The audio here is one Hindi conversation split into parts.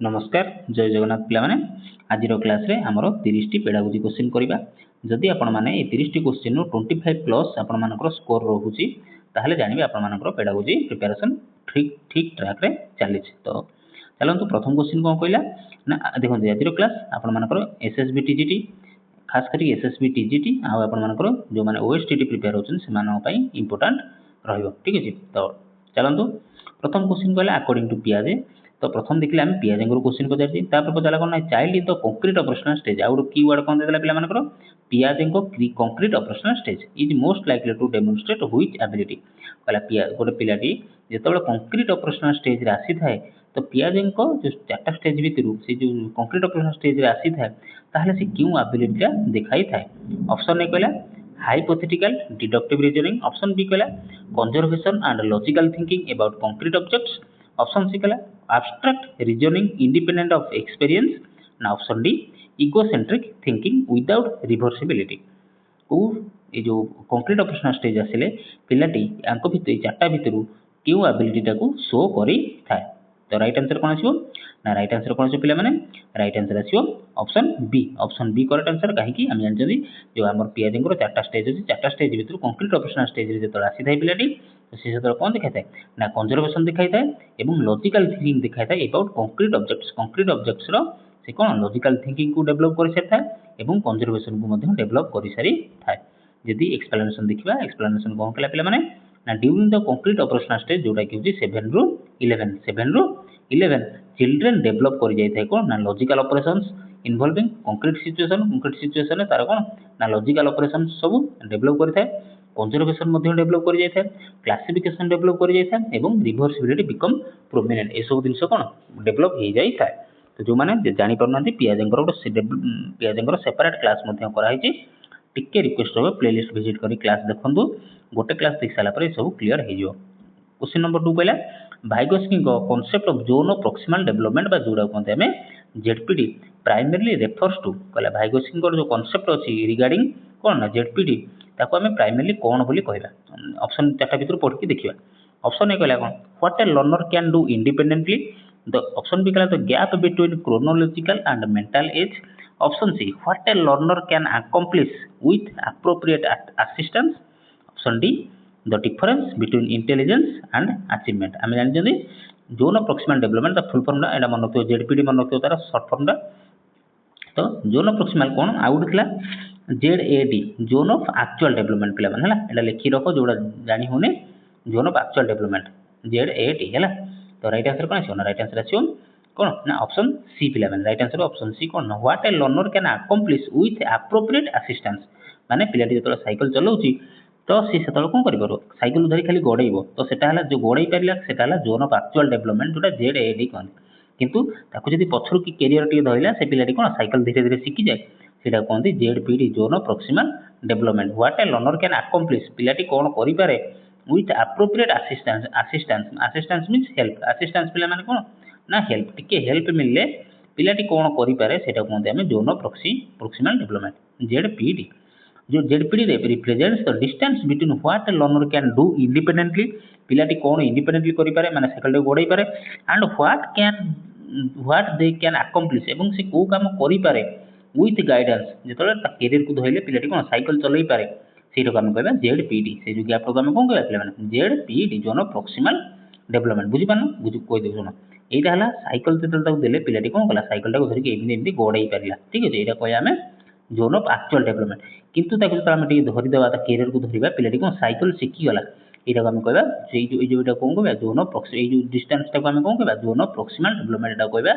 नमस्कार जय जगन्नाथ पिलामाने आज क्लास रे आमर 30 टी पेडागोजी क्वेश्चन करिबा जदि आपण माने ए 30 टी क्वेश्चन रो 25 प्लस आपण मानकर स्कोर रहूची ताहले जानिबे आपण मानकर पेडागोजी प्रिपरेशन ठीक ट्रैक रे चली तो चलंतु प्रथम क्वेश्चन कोन कहला ना देखो आज क्लास आपण मानकर एसएसबी टीजीटी खास करी एसएसबी टीजीटी आ आपण मानकर जो माने ओएसटीटी प्रिपेयर होचन से मानन पई इंपोर्टेंट रहइबो ठीक अछि तो चलंतु प्रथम क्वेश्चन कहला अकॉर्डिंग टू पियाजे तो प्रथम देखिले आम पियाजेंगर क्वेश्चन पचारछि तापर पचाला कोन child in the concrete operational stage आउट कीवर्ड कोन देला पिला मानकर पियाजेंको concrete operational stage is most likely to demonstrate which ability कहला पिया गोटे पिलाटी जेतबेले कंक्रीट ऑपरेशनल स्टेज रे आसी थाए तो पियाजेंको जो चारटा स्टेज भितरु से जो कंक्रीट ऑपरेशनल स्टेज रे आसी थाए ताहले से क्यों एबिलिटी का दिखाई थाए ऑप्शन ए कहला hypothetical deductive reasoning option b कहला conservation and logical thinking about concrete objects option C कहला abstract reasoning independent of experience ना option D egocentric thinking without reversibility को ए जो कंक्रीट ऑपरेशनल स्टेज आसिले पिलाटी आंको भितर चारटा भितरु क्यों एबिलिटी टाको शो करी थाए तो राइट आंसर कोन आसीबो ना राइट आंसर कोन आसीबो पिला माने राइट आंसर आसीबो ऑप्शन बी करेक्ट आंसर काहे कि हम जान जदी जो हमर पियाजिंग रो चारटा स्टेज अछि चारटा स्टेज भितर कंक्रीट ऑपरेशनल स्टेज रे जेतला आसी थाए पिलाटी तो से जेतला कोन दिखाइ थाए ना कंजर्वेशन दिखाइ थाए एवं लॉजिकल थिंकिंग दिखाइ थाए अबाउट कंक्रीट ऑब्जेक्ट्स रो से कोन लॉजिकल थिंकिंग को डेवलप करि सरि थाए एवं कंजर्वेशन को मध्ये डेवलप करि सरि थाए जदी एक्सप्लेनेशन देखिबा एक्सप्लेनेशन कोन कला पिला माने ना during the concrete operational stage जोटा कि 7 रू 11 चिल्ड्रन डेवलप कर जाय थाए कोन ना logical operations involving concrete situation तार कोन ना लॉजिकल ऑपरेशंस सब डेवलप करि थाए कंजर्वेशन मध्ये डेवलप कर जाय थाए क्लासिफिकेशन डेवलप कर जाय थाए एवं रिवर्सिबिलिटी बिकम प्रोमिनेंट ए सब जिंस कोन डेवलप हो जाय थाए तो जो माने जानि परनांती पियाजेंकर पियाजेंकर सेपरेट क्लास मध्ये करा हिची टिके रिक्वेस्ट हो प्लेलिस्ट विजिट करी क्लास देखंदु गोटे क्लास देख साला पर सब क्लियर हो जिवो क्वेश्चन नंबर 2 कहला भाइगोस्की को concept of zone of proximal development बा जोडा कोनते हमें जेडपीडी प्राइमरीली रेफर्स टू कहला भाइगोस्की को जो कांसेप्ट अछि रिगार्डिंग कोन ना जेडपीडी ताको हमें प्राइमरीली कोन बोली कहबा ऑप्शन चारटा भीतर पढ के देखिबा ऑप्शन ए कहला कोन what a learner can do independently the option B कहला the gap between chronological and mental age option C what a learner can accomplish with appropriate assistance option D the difference between intelligence and achievement आम जानी zone of proximal development full form एटा मन रखियो जेडपीडी मन रखियो तार शॉर्ट फॉर्म तो जोन ऑफ प्रॉक्सिमल कोन आउट थिला ZAD zone of actual development पिला माने हला एटा लिखि रखो जोडा जानि होने जोन ऑफ एक्चुअल डेवलपमेंट जेडएडी हला तो राइट आंसर कोन आछो ना राइट आंसर आछो कोन ना ऑप्शन सी पिला माने राइट आंसर ऑप्शन सी कोन what a learner can accomplish with appropriate assistance माने पिलाटी जतला साइकिल चलाउची तो सी सेतल कोन करि परबो साइकिल धरि खाली गडैबो तो सेटा हला जो गडै परिला सेटा हला जोन ऑफ एक्चुअल डेवलपमेंट जोटा जेडएडी कोन किंतु ताको जदी पछरु की कैरियर टी धइला से पिलाटी कोन साइकिल धीरे धीरे सिखि जाय सेटा कोनती ZPD zone of proximal development what a learner can accomplish पिलाटी कोन करि पारे with appropriate assistance means help assistance पिला माने कोन ना हेल्प टिके हेल्प मिलले पिलाटी कोन करि पारे सेटा कोनते हमें zone of proximal development ZPD जो ZPD represents the distance between what a learner can do independently पिलाटी कोन इंडिपेंडेंटली करि पारे माने साइकिल गोडै पारे and what they can accomplish एवं से को काम करि पारे विथ गाइडेंस जेतले ता कैरियर को धइले पिलाटी कोन साइकिल चलै पारे सेटा काम कहबा जेडपीडी से जो गैप को हम कोन कहबा पिला माने ZPD zone of proximal development बुझि पानो बुझि कोइ देउ सुनो एटा हला साइकिल जेतले ताको देले पिलाटी कोन कला साइकिल टाको धरि के एमनी गोडै पारिला ठीक अछि एटा कहया हमें जोन ऑफ एक्चुअल डेवलपमेंट किंतु ताको जतले हम टी धरि देबा ता कैरियर को धरिबा पिलाटी कोन साइकिल सिखि गला एटा को हम कहबा जे एटा कोन कहबा जोन ऑफ प्रॉक्सिमल ए जो डिस्टेंस टाको हम कोन कहबा जोन ऑफ प्रॉक्सिमल डेवलपमेंट एटा कहबा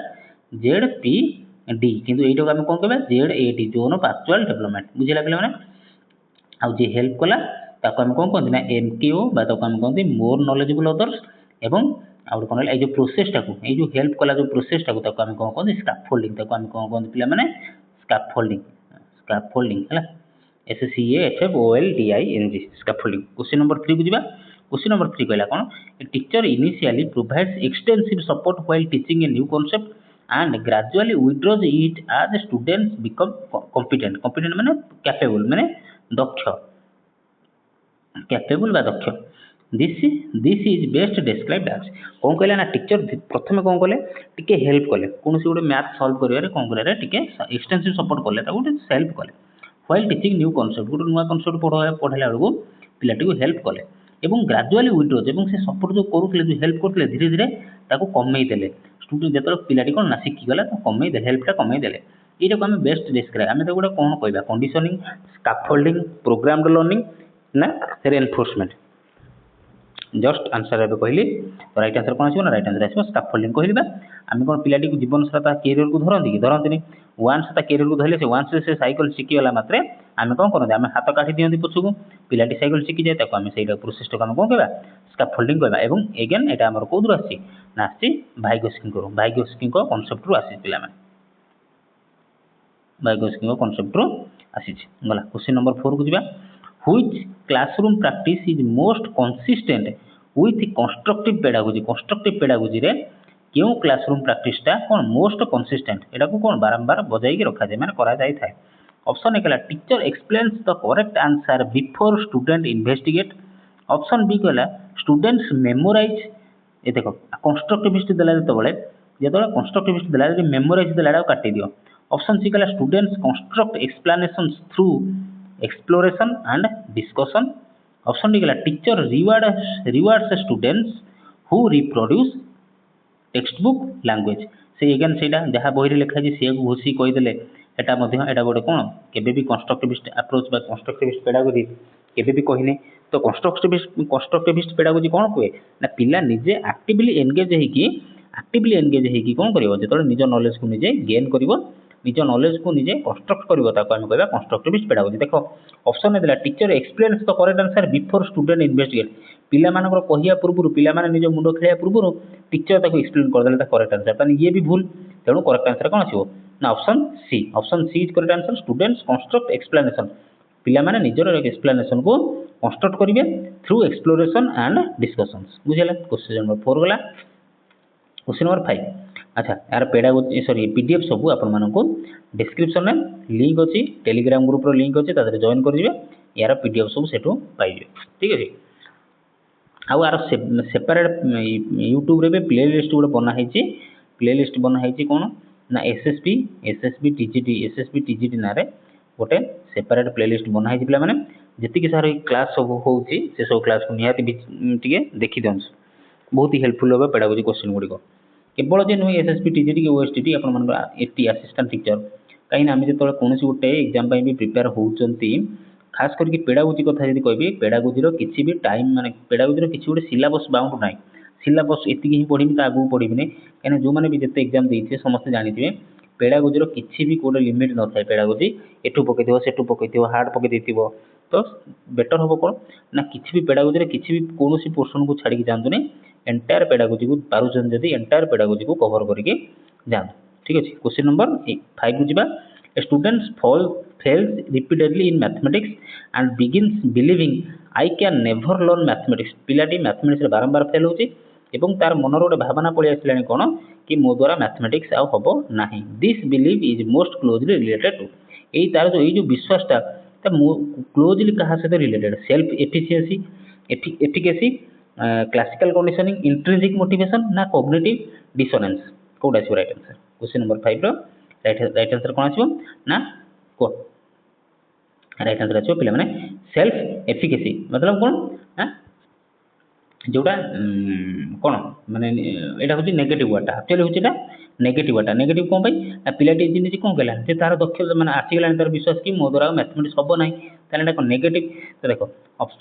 जेडपीडी किंतु एटा को हम कोन कहबा जेडएडी जोन ऑफ एक्चुअल डेवलपमेंट बुझिला पिला माने आ जे हेल्प कला ताको हम कोन कहंती ना एमकेओ बा ताको हम कहंती मोर नॉलेजेबल अदर्स एवं आउट कोन ए जो प्रोसेस टाको ए जो हेल्प कला जो प्रोसेस टाको ताको हम कोन कहंती स्कैफोल्डिंग ताको हम कोन कहंती पिला माने स्कैफोल्डिंग हला SCAFFOLDING स्कैफोल्डिंग क्वेश्चन नंबर 3 बुझिबा क्वेश्चन नंबर 3 कहला कोन a teacher initially provides extensive support while teaching a new concept and gradually withdraws it as students become competent माने कैपेबल माने दक्ष कैपेबल बा दक्ष this is best described as कौन कहले ना टीचर प्रथम कौन कले टिके हेल्प कले कौन गोटे मैथ सॉल्व करिवारे कौन करिवारे टिके एक्सटेंसिव सपोर्ट कले ताको हेल्प कले व्हाइल टीचिंग न्यू कॉन्सेप्ट गोटे नुआ कॉन्सेप्ट पढ़ाइला बेलू पिलाटी को हेल्प कले एवं ग्रेजुअली विड्रोज एवं से सपोर्ट जो करूले जो हेल्प करते धीरे धीरे ताको कमई देले स्टूडेंट जो पिलाटी कौन ना शिखीगला तो कमई दे हेल्पटा कमई देले ये आम बेस्ट डिस्क्राइब आम गोटे कौन कहवा कंडीशनिंग स्काफोल्डिंग प्रोग्राम्ड लर्निंग ना रेनफोर्समेंट जस्ट आंसर एवं कहली तो राइट आंसर कौन आसो ना राइट आंसर आसो स्काफोल्डिंग कहली आम कौन पिलाटी को जीवन सारा कैरियर को धरती कि धरती वान्स कैरियर को धरले से वान्स से साइकिल शिखीगला मात्रे आम कौन करते आम हाथ काटी दिखती पछक पिलाटी साइकिल शिखी जाए आम से प्रोसेस को आम कौन कहवा स्काफोल्डिंग कहवा एवं एगेन यहाँ आम कौन आसी ना आसी भाइगोस्की कनसेप्ट रू आसी पिला भाइगोस्की कनसेप्ट रू आसी गला क्वेश्चन नंबर 4 को जीवा which classroom practice is most consistent with constructive pedagogy रे क्यों क्लासरूम प्रैक्टिसटा कौन मोस्ट कंसिस्टेंट एटा को कौन बारंबार बजाई रखा जाए माने करा जाय थाए ऑप्शन ए कहला teacher explains the correct answer before student investigate option B कहला स्टूडेंट्स मेमोराइज ए देखो कंस्ट्रक्टिविस्ट देला जेतबेले कंस्ट्रक्टिविस्ट देला मेमोराइज देला काटी दियो ऑप्शन सी कहला students construct explanations through exploration and discussion option D कहला teacher rewards students who reproduce text book language से एगेन से जहाँ बही लिखा है सी घोषी कहीदेले एटा गोटे कौन केबे भी कंस्ट्रक्टिविस्ट अप्रोच बा कंस्ट्रक्टिविस्ट पेडागोजी केबे भी कहने तो कंस्ट्रक्टिविस्ट पेडागोजी कौन कहे ना पिला निजे एक्टिवली एंगेज होगी कौन करिवो जेतले निज नॉलेज को निजे गेन करिवो निज नॉलेज को निजे कंस्ट्रक्ट करिवो ताको हम कहबा कंस्ट्रक्टिविस्ट पेडागोजी देखो ऑप्शन ने देला teacher explains the correct answer before student investigate पिला मानकर कहिया पूर्व पिला माने निज मुंड खेलिया पूर्व टीचर ताको एक्सप्लेन कर देले करेक्ट आंसर तानी ये भी भूल तेणु करेक्ट आंसर कौन आसीबो ना option C is correct answer students construct explanation पिला माने निजर एक्सप्लेनेशन को कंस्ट्रक्ट करिवे थ्रू एक्सप्लोरेशन एंड डिस्कशंस बुझिला क्वेश्चन नंबर 4 गला क्वेश्चन नंबर 5 अच्छा यार पेडागोजी सॉरी पीडीएफ सब आपण मानको डिस्क्रिप्शन में लिंक अछि टेलीग्राम ग्रुप रो लिंक अछि तादरे जॉइन कर दिबे यार पीडीएफ सब सेटू पाइबे ठीक अछि आउ यार सेपरेट यूट्यूब रे भी प्लेलिस्ट गुड बना है प्लेलिस्ट बना है कौन ना एसएसबी टीजीटी ना रे गोटे सेपरेट प्लेलिस्ट बना है पिला माने जति के सारे क्लास सब होउची से सब क्लास को निहाती टिके देखि दन बहुत ही हेल्पफुल होबे पेडागोजी क्वेश्चन गुडी को केवल जे नुई एसएसबी टीजीटी के ओएसटीटी आपण मन एटी असिस्टेंट टीचर कहीं ना आम जो कौन गोटे एग्जाम भी प्रिपेयर होती खास करके पेडागोजी कथा यदि कहबी पेडागोजी किसी भी टाइम माने पेडागोजी किसी गोटे सिलेबस बाउंड ना सिलेबस एति ही पढ़ी तो आगू पढ़ी कहीं जो मैंने भी जिते एग्जाम देते समस्त जानी पेडागोजी किसी भी कोई लिमिट न था पेडागोजी एठू पकई सेठू पकई हार्ड पकई तो बेटर हम कौन ना किसी भी पेडागोजी किसी भी कौन पोर्सन को छाड़ी जातुनि एंटायर पेडागोजी को पारुचन जदि एंटायर पेडागोजी को कवर करके जातु ठीक अच्छे क्वेश्चन नंबर 5 को जीवा A student fails repeatedly in mathematics and begins believing I can never learn mathematics. पिलाटी मैथमेटिक्स रे बारंबार फेल होची एवं तार मनर गोटे भावना पड़ी आसलानी कौन कि मो द्वारा मैथमेटिक्स आउ हम ना this believe is most closely related to यही तार जो विश्वासटा क्लोजली क्या सहित related self efficiency efficacy classical conditioning intrinsic motivation ना कॉग्निटिव डिसोनेंस कौटा आसो राइट आंसर क्वेश्चन नंबर 5 रो राइट आंसर कौन आसो ना को राइट आंसर आसो पिला माने सेल्फ एफिकेसी मतलब कौन जोटा कौन माने एटा होची नेगेटिव वाटा एक्चुअली होची एटा नेगेटिव वाटा नेगेटिव कोन भाई पिलाटी जिनि कोन कहला जे तार दक्ष माने आसी गेला तार विश्वास कि मो द्वारा मैथमेटिक्स सब नाही ताले एटा नेगेटिव तो देखो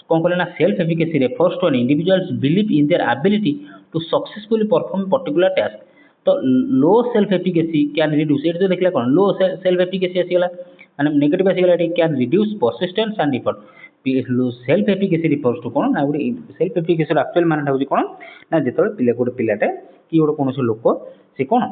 कोन कहला ना self efficacy refers to an individual's believe in their ability to successfully perform particular task तो लो self efficacy can reduce at जो देखला कोन लो सेल्फ एफिकेसी आसी गेला माने नेगेटिव आसी गेला एटी can reduce persistence and effort self efficacy refers to कौन ना गोटे सेल्फ एफिकेसी एक्चुअल मानटा हूँ कौन ना जो पिला गोटे पिलाटे कि गोटे कौन लोक से कौन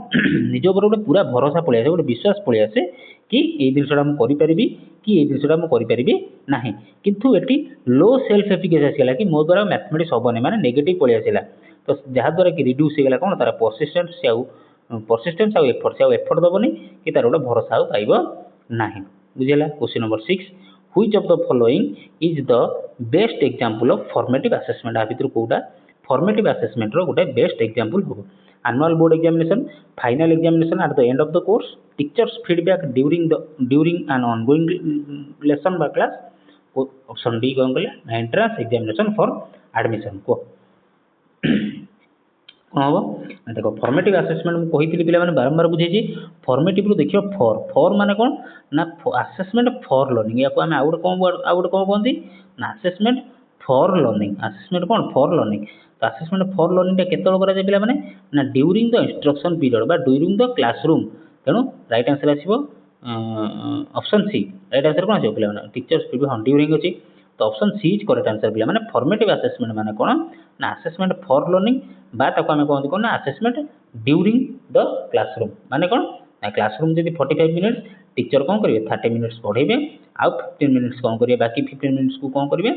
निज उपर गोटे पूरा भरोसा पलि आसे गोटे विश्वास पलि आसे कि ये जिनसा मुझे कि ये जिनसा मुझे ना किंतु ये लो सेल्फ एफिकेसी आसगला कि मो द्वारा मैथमेटिक्स हेनी माने नेगेटिव पलि आसला तो जहाँद्वारा कि रिड्यूस होगा कौन तार परसिस्टेंस एफर्ट से एफर्ट दबनी कि तार गोटे भरोसा पाइब ना बुझेगा question number 6 which of the following is the best example of formative assessment? आ भितर कोटा formative assessment रो गोटे best example हो annual board examination, final examination at the end of the course, teachers feedback during an ongoing lesson by class, option D कौन कहले entrance examination for admission को कौन हम देखो फॉर्मेटिव आसेसमेंट मु कही पिला माने बारंबार बुझेछि फॉर्मेटिव रो देखियो फॉर माने कोन ना असेसमेंट फॉर लर्निंग या को हम आउट कोन कहंती ना असेसमेंट फॉर लर्निंग असेसमेंट कोन फॉर लर्निंग तो असेसमेंट फॉर लर्निंग टा केतल करा जाय पिला माने ना ड्यूरिंग द इंस्ट्रक्शन पीरियड बा ड्यूरिंग द क्लासरूम तेनु राइट आंसर आसीबो ऑप्शन सी राइट आंसर कोन आसीबो पिला माने टीचर्स फीडबैक हां ड्यूरिंग अछि तो option C is correct answer पिला माने फॉर्मेटिव असेसमेंट माने कोन ना असेसमेंट फॉर लर्निंग बा ताको आमे कहंती कोन ना असेसमेंट ड्यूरिंग द क्लासरूम माने कोन ना क्लासरूम जदी 45 मिनिट्स टीचर कोन करिवे 30 मिनिट्स पढेबे आ 15 मिनिट्स कोन करिवे बाकी 15 मिनिट्स को कोन करिवे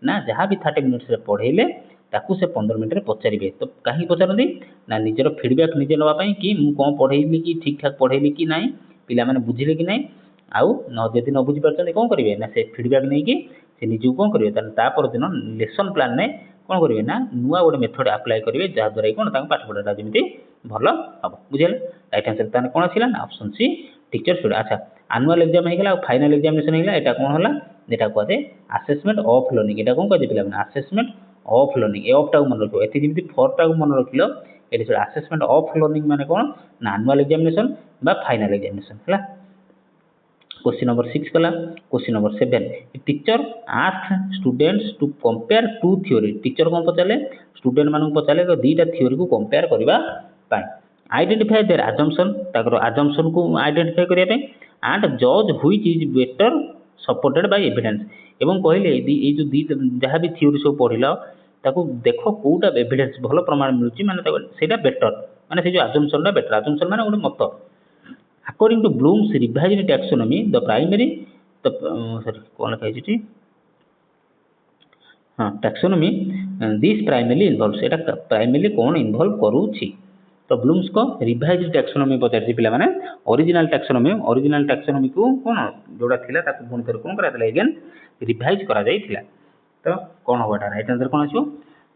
ना जहां भी 30 मिनिट्स रे पढेले ताकू से 15 मिनिट रे पचारिबे तो काहे पचारंदी ना निजर फीडबैक निजे नवा पई कि मु कोन पढेइली कि ठीक ठाक पढेइली कि नाही पिला माने बुझिले कि नाही आउ न जदी न बुझि परछन कोन करिवे ना से फीडबैक नै कि से निजु कोन करिवे ता पर दिन लेसन प्लान ने कोन करिवे ना नुवा गोटे मेथड अप्लाई करिवे जा द्वारा कोन तांग पाठ पढाटा जेमिति भलो हबो बुझिले राइट आंसर ताने कोन छिला ना ऑप्शन सी टीचर शुड अच्छा एनुअल एग्जाम हे गेला फाइनल एग्जामिनेशन हे गेला एटा कोन होला एटा कहते असेसमेंट ऑफ लर्निंग एटा कोन कहते पिला असेसमेंट ऑफ लर्निंग ए ऑफ टा मन रखो एति जेमिति फॉर टा मन रखिलो एटी से असेसमेंट ऑफ लर्निंग माने कोन ना एनुअल एग्जामिनेशन बा फाइनल एग्जामिनेशन हला क्वेश्चन नंबर 6 कला question number 7 teacher ask students to compare to theory teacher कोन पचाले स्टूडेंट मानु पचाले तो दीटा थ्योरी को कंपेयर करबा पाई आइडेंटिफाई देयर अजम्पशन ताकर अजम्पशन को आइडेंटिफाई करिया पे एंड जज which is better supported by evidence एवं कहले ए जो दी जहां भी थ्योरी सब पढिला ताको देखो कोटा एविडेंस भलो प्रमाण मिलुची माने सेटा बेटर माने से जो अजम्पशन ना बेटर अजम्पशन माने ओडे मत according to Bloom's revised taxonomy the primary कौन लिखा हाँ taxonomy this primarily involves Etah primarily कौन involve करूची तो ब्लूम्स को रिवाइज्ड टैक्सोनॉमी पचारछि पिला माने ओरिजिनल टैक्सोनॉमी को कोन जोडा थिला ताको पुनी फेर कोन करा दिला अगेन रिवाइज करा जाई थिला तो कोन होबाटा राइट आंसर कोन आछो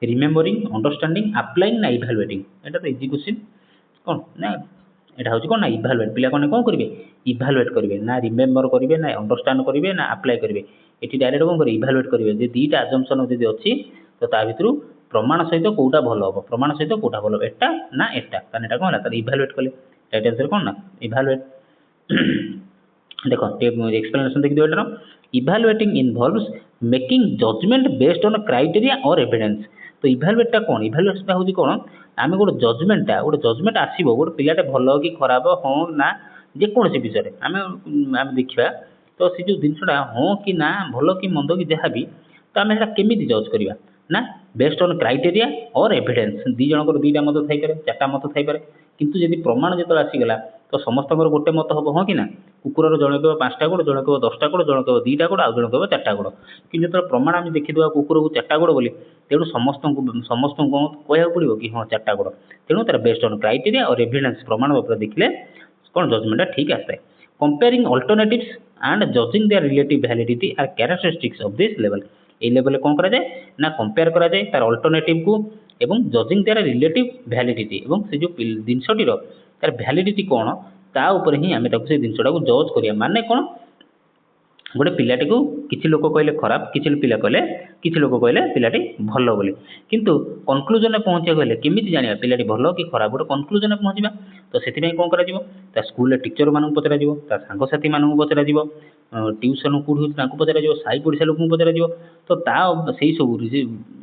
रिमेम्बरिंग अंडरस्टैंडिंग अप्लाइंग ना इवैल्यूएटिंग एटा तो इजी क्वेश्चन कोन ना एटा होछि कोन ना इवैल्यूएट पिला कोन करिवे इवैल्यूएट करिवे ना रिमेम्बर करिवे ना अंडरस्टैंड करिवे ना अप्लाई करिवे एटी डायरेक्ट कोन करिवे इवैल्यूएट करिवे जे दीटा अजम्पशन जदी अछि तो ता भितरु प्रमाण सहित कोटा भलो हो प्रमाण सहित कोटा भलो एटा ना एटा ताने एटा कोन होला इवैल्यूएट कले राइट आंसर कोन ना इवैल्यूएट देखो एक्सप्लेनेशन देख दियो एटा evaluating involves making judgement based on criteria और एविडेंस तो इवैल्यूएट टा कोन इवैल्यूएट टा होजी कोन आमे गोटे जजमेंट आसीबो गोटे पिलाटे भलो कि खराब हो ना जे कोन से विषय आमे देखिबा तो से जो दिनसडा हो कि ना भलो कि मंदो कि जहा भी तो आमे एटा केमिति जज करिबा ना बेस्ड ऑन क्राइटेरिया और एविडेंस दी जन को दीटा मत थाई पारे चारटा मत थाई पारे किंतु यदि प्रमाण जेतो आसी गला तो समस्त गोटे मत हबो हो कि ना कुकुर जन कहब 5टा गोड़ जन कहब 10टा गोड़ जन कहब 2टा गोड़ आ जन कहब 4टा गोड़ कि जो प्रमाण आम देखिदवा कुकुर को 4टा गोड़ बोली तेणु समस्त को कहया पड़ो कि हाँ 4टा गोड़ तेणु तार बेस्ड ऑन क्राइटेरिया और एविडेंस प्रमाण उपर देखले कौन जजमेंट ठीक आसे comparing alternatives and judging their relative validity are characteristics of this level ए लेवल कौन करा जाए ना कंपेयर करा जाए तार अल्टरनेटिव को एवं जजिंग देयर रिलेटिव वैलिडिटी एवं से जो जिनसटीर तार वैलिडिटी कौन ता ऊपर ही आमे ताको से जिनसटा को जज करिया माने कौन गोटे पिलाटी को किछि लोक कहले खराब किछि पिला कहले किछि लोक कहले पिलाटी भलो बोली किंतु कंक्लूजन में पहुंचे गले केमिति जानिया पिलाटी भलो कि खराब गोटे कंक्लूजन में पहुंचबा तो सेति में कोन करा जिवो ता स्कूल रे टीचर मानन पचरा जिवो ता संग साथी मानन पचरा जिवो ट्यूशन को होत ताको पचरा जिवो साई पड़िसा लोक को पचरा जिवो तो ता सेही सब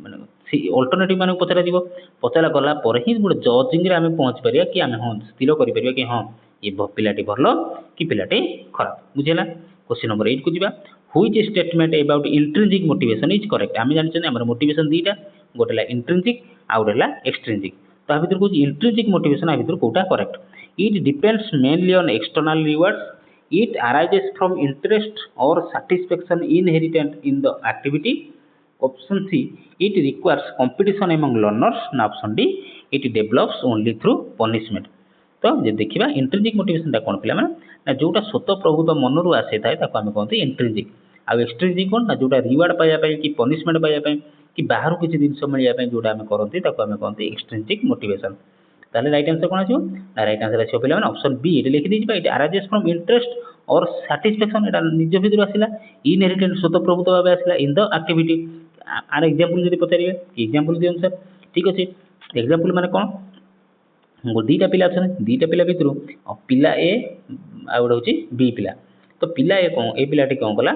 माने से अल्टरनेटिव मानन पचरा जिवो पचला गला पर ही गोटे जजिंग रे आमे पहुंच परिया कि आमे हां स्थिर करि परिया कि हां ये पिलाटी भलो कि पिलाटी खराब बुझेला क्वेश्चन नंबर 8 को जीवा which statement about intrinsic motivation is correct आमे जानि छन हमर मोटिवेशन दीटा गोटेला इंट्रिंसिक आ गोटेला एक्सट्रिंसिक तो आ भीतर को इंट्रिंसिक मोटिवेशन आ भीतर कोटा correct it depends mainly on external rewards it arises from interest और satisfaction inherited in the activity option C it requires competition among learners ना option D it develops only through punishment तो जे देखिबा इंट्रिंसिक मोटिवेशन ता कोन पिला माने ना जोटा स्वतः प्रभुत मनरु आसे थाए ताको हम कहते इंट्रिंसिक ଆଉ ଏକ୍ସଟ୍ରିନସିକ୍ କ'ଣ ନା ଯେଉଁଟା ରିୱାର୍ଡ଼ ପାଇବା ପାଇଁ କି ପନିସମେଣ୍ଟ ପାଇବା ପାଇଁ କି ବାହାରୁ କିଛି ଜିନିଷ ମିଳିବା ପାଇଁ ଯେଉଁଟା ଆମେ କରନ୍ତି ତାକୁ ଆମେ କହନ୍ତି ଏକ୍ସଟ୍ରିନସିକ୍ ମୋଟିଭେସନ୍। ତାହେଲେ ରାଇଟ୍ ଆନ୍ସର କ'ଣ ଆସିବ ନା ରାଇଟ୍ ଆନ୍ସର ଆସିବ ପିଲାମାନେ ଅପସନ୍ ବି। ଏଠି ଲେଖିଦେଇଯିବା ଏଠି ଆରାଇଜେସ୍ ଫ୍ରମ୍ ଇଣ୍ଟରେଷ୍ଟ ଅର୍ ସାଟିସ୍ଫ୍ୟାକ୍ସନ୍, ଏଇଟା ନିଜ ଭିତରୁ ଆସିଲା। ଇନହେରିଟେଡ୍ ସ୍ୱତଃପ୍ରଭୁତ୍ୱ ଭାବେ ଆସିଲା in the activity. R example ଯଦି ପଚାରିବେ ଏକ୍ଜାମ୍ପଲ୍ ଦିଅନ୍ତୁ ସାର୍, ଠିକ୍ ଅଛି। ଏକ୍ଜାମ୍ପଲ୍ ମାନେ କ'ଣ, ଦୁଇଟା ପିଲା ଅଛନ୍ତି, ଦୁଇଟା ପିଲା ଭିତରୁ ପିଲା ଏ ଆଉ ଗୋଟେ ହେଉଛି ବି ପିଲା। ତ ପିଲା ଏ କ'ଣ, ଏ ପିଲାଟି କ'ଣ କଲା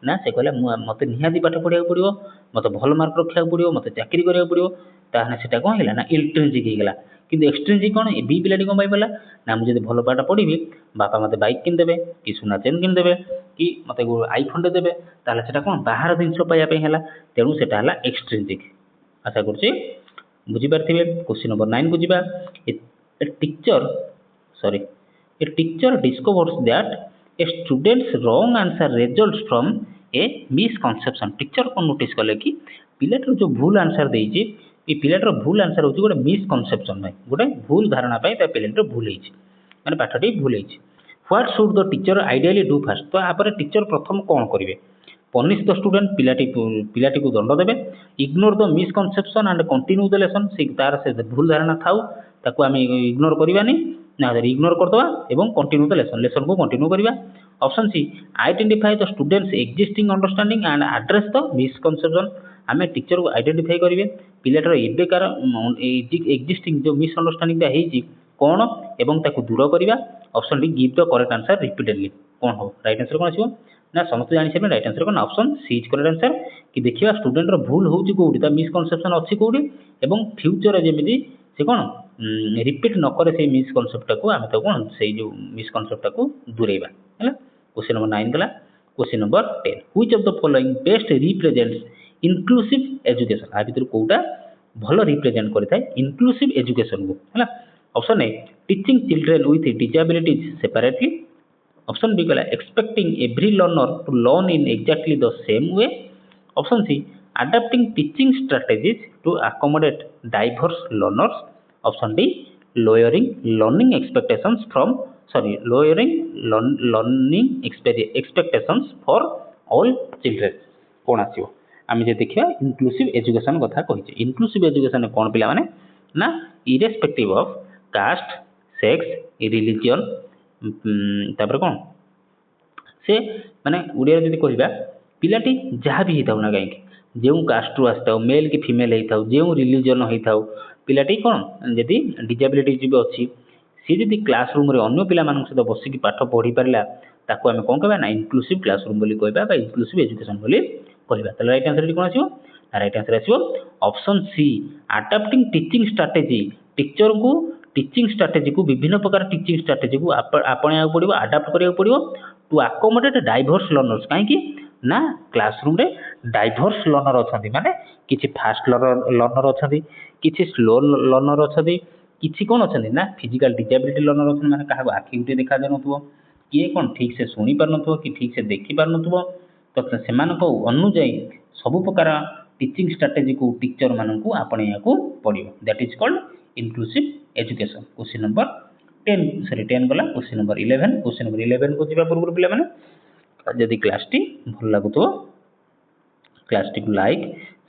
ନା ସେ କହିଲା ମୋତେ ନିହାତି ପାଠ ପଢ଼ିବାକୁ ପଡ଼ିବ, ମୋତେ ଭଲ ମାର୍କ ରଖିବାକୁ ପଡ଼ିବ, ମୋତେ ଚାକିରି କରିବାକୁ ପଡ଼ିବ। ତାହେଲେ ସେଟା କ'ଣ ହେଲା ନା ଇଣ୍ଟ୍ରିନସିକ୍ ହେଇଗଲା। କିନ୍ତୁ ଏକ୍ସଟ୍ରିନସିକ୍ କ'ଣ, ଏ ବି ପିଲାଟି କ'ଣ ପାଇପାରିଲା ନା ମୁଁ ଯଦି ଭଲ ପାଠ ପଢ଼ିବି ବାପା ମୋତେ ବାଇକ୍ କିଣିଦେବେ କି ସୁନା ଚେନ୍ କିଣିଦେବେ କି ମୋତେ ଆଇଫୋନ୍ଟେ ଦେବେ, ତାହେଲେ ସେଟା କ'ଣ ବାହାର ଜିନିଷ ପାଇବା ପାଇଁ ହେଲା। ତେଣୁ ସେଟା ହେଲା ଏକ୍ସଟ୍ରିନସିକ୍। ଆଶା କରୁଛି ବୁଝିପାରିଥିବେ। କ୍ୱେଶ୍ଚିନ୍ ନମ୍ବର 9 କୁ ଯିବା। A teacher discovers that a student's wrong answer results from a misconception। Teacher को नोटिस कले कि पिलाटर जो भूल आंसर देइछि ए पिलाटर भूल आंसर होछि गोटे मिसकनसेप्शन भाई, गोटे भूल धारणा पाई ता पिलाटर भूल ହେଇछि माने पाठटी भूल ହେଇछि। What should the teacher ideally do first. तो आपरे टीचर प्रथम कोन करिवे, पनिश द स्टूडेंट, पिलाटी को दंड देबे, ignore the misconception and continue the lesson. से तार से भूल धारणा थाउ ताको आम इग्नोर करवानी ना इग्नोर करदे और कंटिन्यू द लेसन को कंटिन्यू करवा। Option C identify the students existing understanding and address the misconception. आम टीचर को आइडेंटिफाई करेंगे पिलाटर एबेकार एग्जिस्टिंग जो मिसअंडरस्टैंडिंग होती कौन एवं ताको दूर करवा। Option D give the correct answer repeatedly. कौन हो राइट आंसर कौन आसो ना समस्त जानी सारे राइट आंसर कौन option C is correct answer. कि देखिए स्टूडेंट भूल होउची कोउठी ता मिसकनसेप्शन अच्छी कोउठी एवं फ्यूचर जेमिति से कौन रिपीट न करे से मिसकनसेप्ट को आम तो कौन से जो मिसकनसेप्ट को दूरेबा है। क्वेश्चन नंबर 9 गला। Question number 10 which of the following best represents inclusive education. आ भीतर कोउटा भलो रिप्रेजेंट करथाय इनक्लूसिव एजुकेशन को है। Option A teaching children with disabilities separately. Option B गला expecting every learner to learn in exactly the same way. Option C adapting teaching strategies to accommodate diverse learners। Option D lowering learning expectations for all children। कौन आसीबो आम जे देखिबा इनक्लूसिव एजुकेशन कथा कहिचे। इनक्लूसिव एजुकेशन कौन पिला माने ना irrespective of caste sex religion तापर कौन से माने उड़िया जदि कहबा पिलाटी जहाँ भी होता ना कहीं जो कास्ट रु आसता मेल कि फीमेल होता जो रिलीजन होता पिलाटी कौन जदि डिसेबिलिटी भी अच्छी सी जदि क्लासरूम रे अन्य पिला सहित बसिक पाठ पढ़ी पारा ताको आम कौन कहबा ना इनक्लूसिव क्लासरूम बोली कहबा इनक्लूसिव एजुकेशन बोली कहबा। तो राइट आंसर कौन आसीबो ना राइट आंसर आसीबो option C adopting teaching strategy. Teacher को टीचिंग स्ट्रेटजी को विभिन्न प्रकार टीचिंग स्ट्रेटजी को आपणा पड़ो अडॉप्ट करिया पड़ो टू अकोमोडेट डाइवर्स लर्नर्स। कहीं ना क्लासरूम रे डाइवर्स लर्नर अच्छा माने किसी फास्ट लर्नर अच्छा किसी स्लो लर्नर अच्छा किसी कौन अच्छा ना फिजिकल डिसेबिलिटी लर्नर अच्छा माने क्या आखि गुटे देखा जान किए कौन ठीक से शुणी पार न कि ठीक से देखी पार न। तो से अनुजाई सबु प्रकार टीचिंग स्ट्रेटजी को टीचर मानक आपणा पड़ो that is called inclusive education. Question number 10 गला। Question number 11। क्वेश्चन नंबर 11 को जीवा पूर्व पिला माने जदि क्लास टी भल लगुथो क्लास टी को लाइक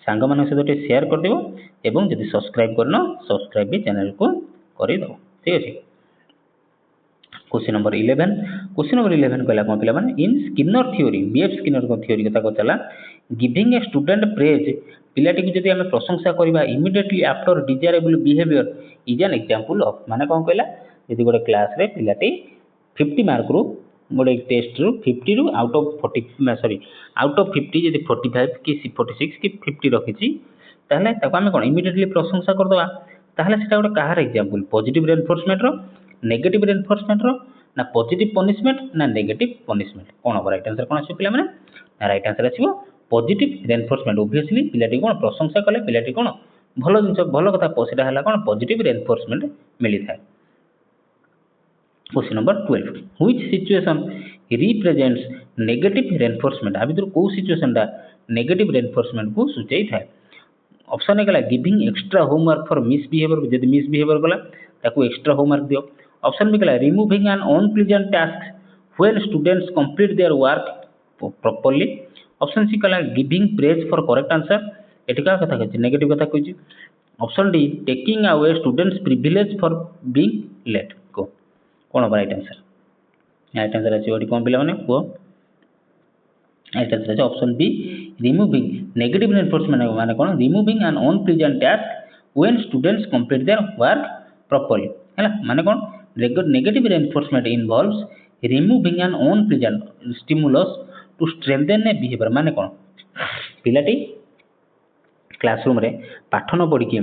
सांग मान सहित शेयर कर देबो एवं जदि सब्सक्राइब करन सब्सक्राइब भी चैनल को कर दो। ठीक अछि। Question number 11। क्वेश्चन नंबर 11 कहला कोन पिला माने इन स्किनर थ्योरी बीएफ स्किनर को थ्योरी कथा कहला गिविंग ए स्टूडेंट प्रेज पिलाटी को जदि हम प्रशंसा करबा immediately after desirable behaviour is an example of. माने कोन कहला जदि गोटे क्लास रे पिलाटी 50 मार्क रू गोटे टेस्ट रू 50 रू आउट ऑफ 50 जदि 45 कि 46 कि 50 रखिछि ताहले ताको हम कोन इमीडिएटली प्रशंसा कर दवा ताहले सेटा गोटे कहार एग्जांपल पॉजिटिव रेनफोर्समेंट रो नेगेटिव रेनफोर्समेंट रो ना पॉजिटिव पनिशमेंट ना नेगेटिव पनिशमेंट। कोन हो राइट आंसर कोन आसी पिला माने ना राइट आंसर आसीबो पॉजिटिव रेनफोर्समेंट। ऑब्वियसली पिलाटी कोन प्रशंसा कले पिलाटी कोन भलो जिंस भलो कथा सेटा हला कोन पॉजिटिव रेनफोर्समेंट मिली थाए। Question number 12 which situation represents negative reinforcement. आ भीतर को सिचुएशन टा नेगेटिव रेनफोर्समेंट को सूचाई थाए। ऑप्शन ए गला giving extra homework for misbehaviour जदि मिसबिहेवियर गला ताको एक्स्ट्रा होमवर्क दियो। ऑप्शन बी गला removing an unpleasant task when students complete their work properly. Option C कहला giving praise for correct answer एटी का कथा कहछि नेगेटिव कथा कहछि option D taking away students privilege for being late को कोन राइट आंसर अछि ओडी कोन पिला माने को राइट आंसर अछि option B removing negative reinforcement माने कोन removing an unpleasant task when students complete their work properly हैला माने कोन negative reinforcement involves removing an unpleasant stimulus to strengthen a behaviour माने कोन पिलाटी क्लासरूम रे पाठ न पढ़ी के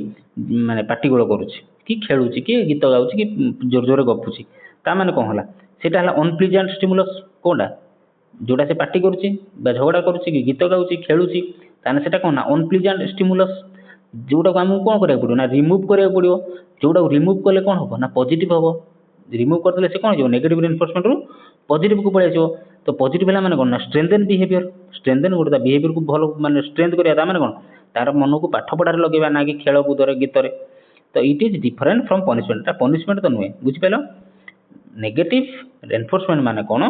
माने पाटी गोळ करूची कि खेलुची कि गीत गाउची कि जोर जोर गपुची ता माने कोन हला सेटा हला अनप्लीजेंट स्टिमुलस कोडा जोड़ा से पार्टी करुच्ची झगड़ा करुच्ची कि गीत गाउची खेलुची ताने सेटा कोन अनप्लीजेंट स्टिमुलस जोड़ा को हमको कोन करिया पड़ो ना रिमूव करिया पड़ो जोड़ा रिमूव कले कोन हो ना पॉजिटिव हो रिमूव कर देले से कोन जो नेगेटिव रेनफोर्समेंट रु पॉजिटिव को पळे आछो तो पॉजिटिव हला माने कोन ना स्ट्रेंथन बिहेवियर स्ट्रेंथन गोटा बिहेवियर को भलो माने स्ट्रेंथ करिया ता माने कोन तार मन को पाठ पढ़ार लगेबा ना कि खेल कूदरे गीतरे तो it is different from punishment ता पनिशमेंट तो नुहे बुझि पेलो नेगेटिव रेनफोर्समेंट माने कोन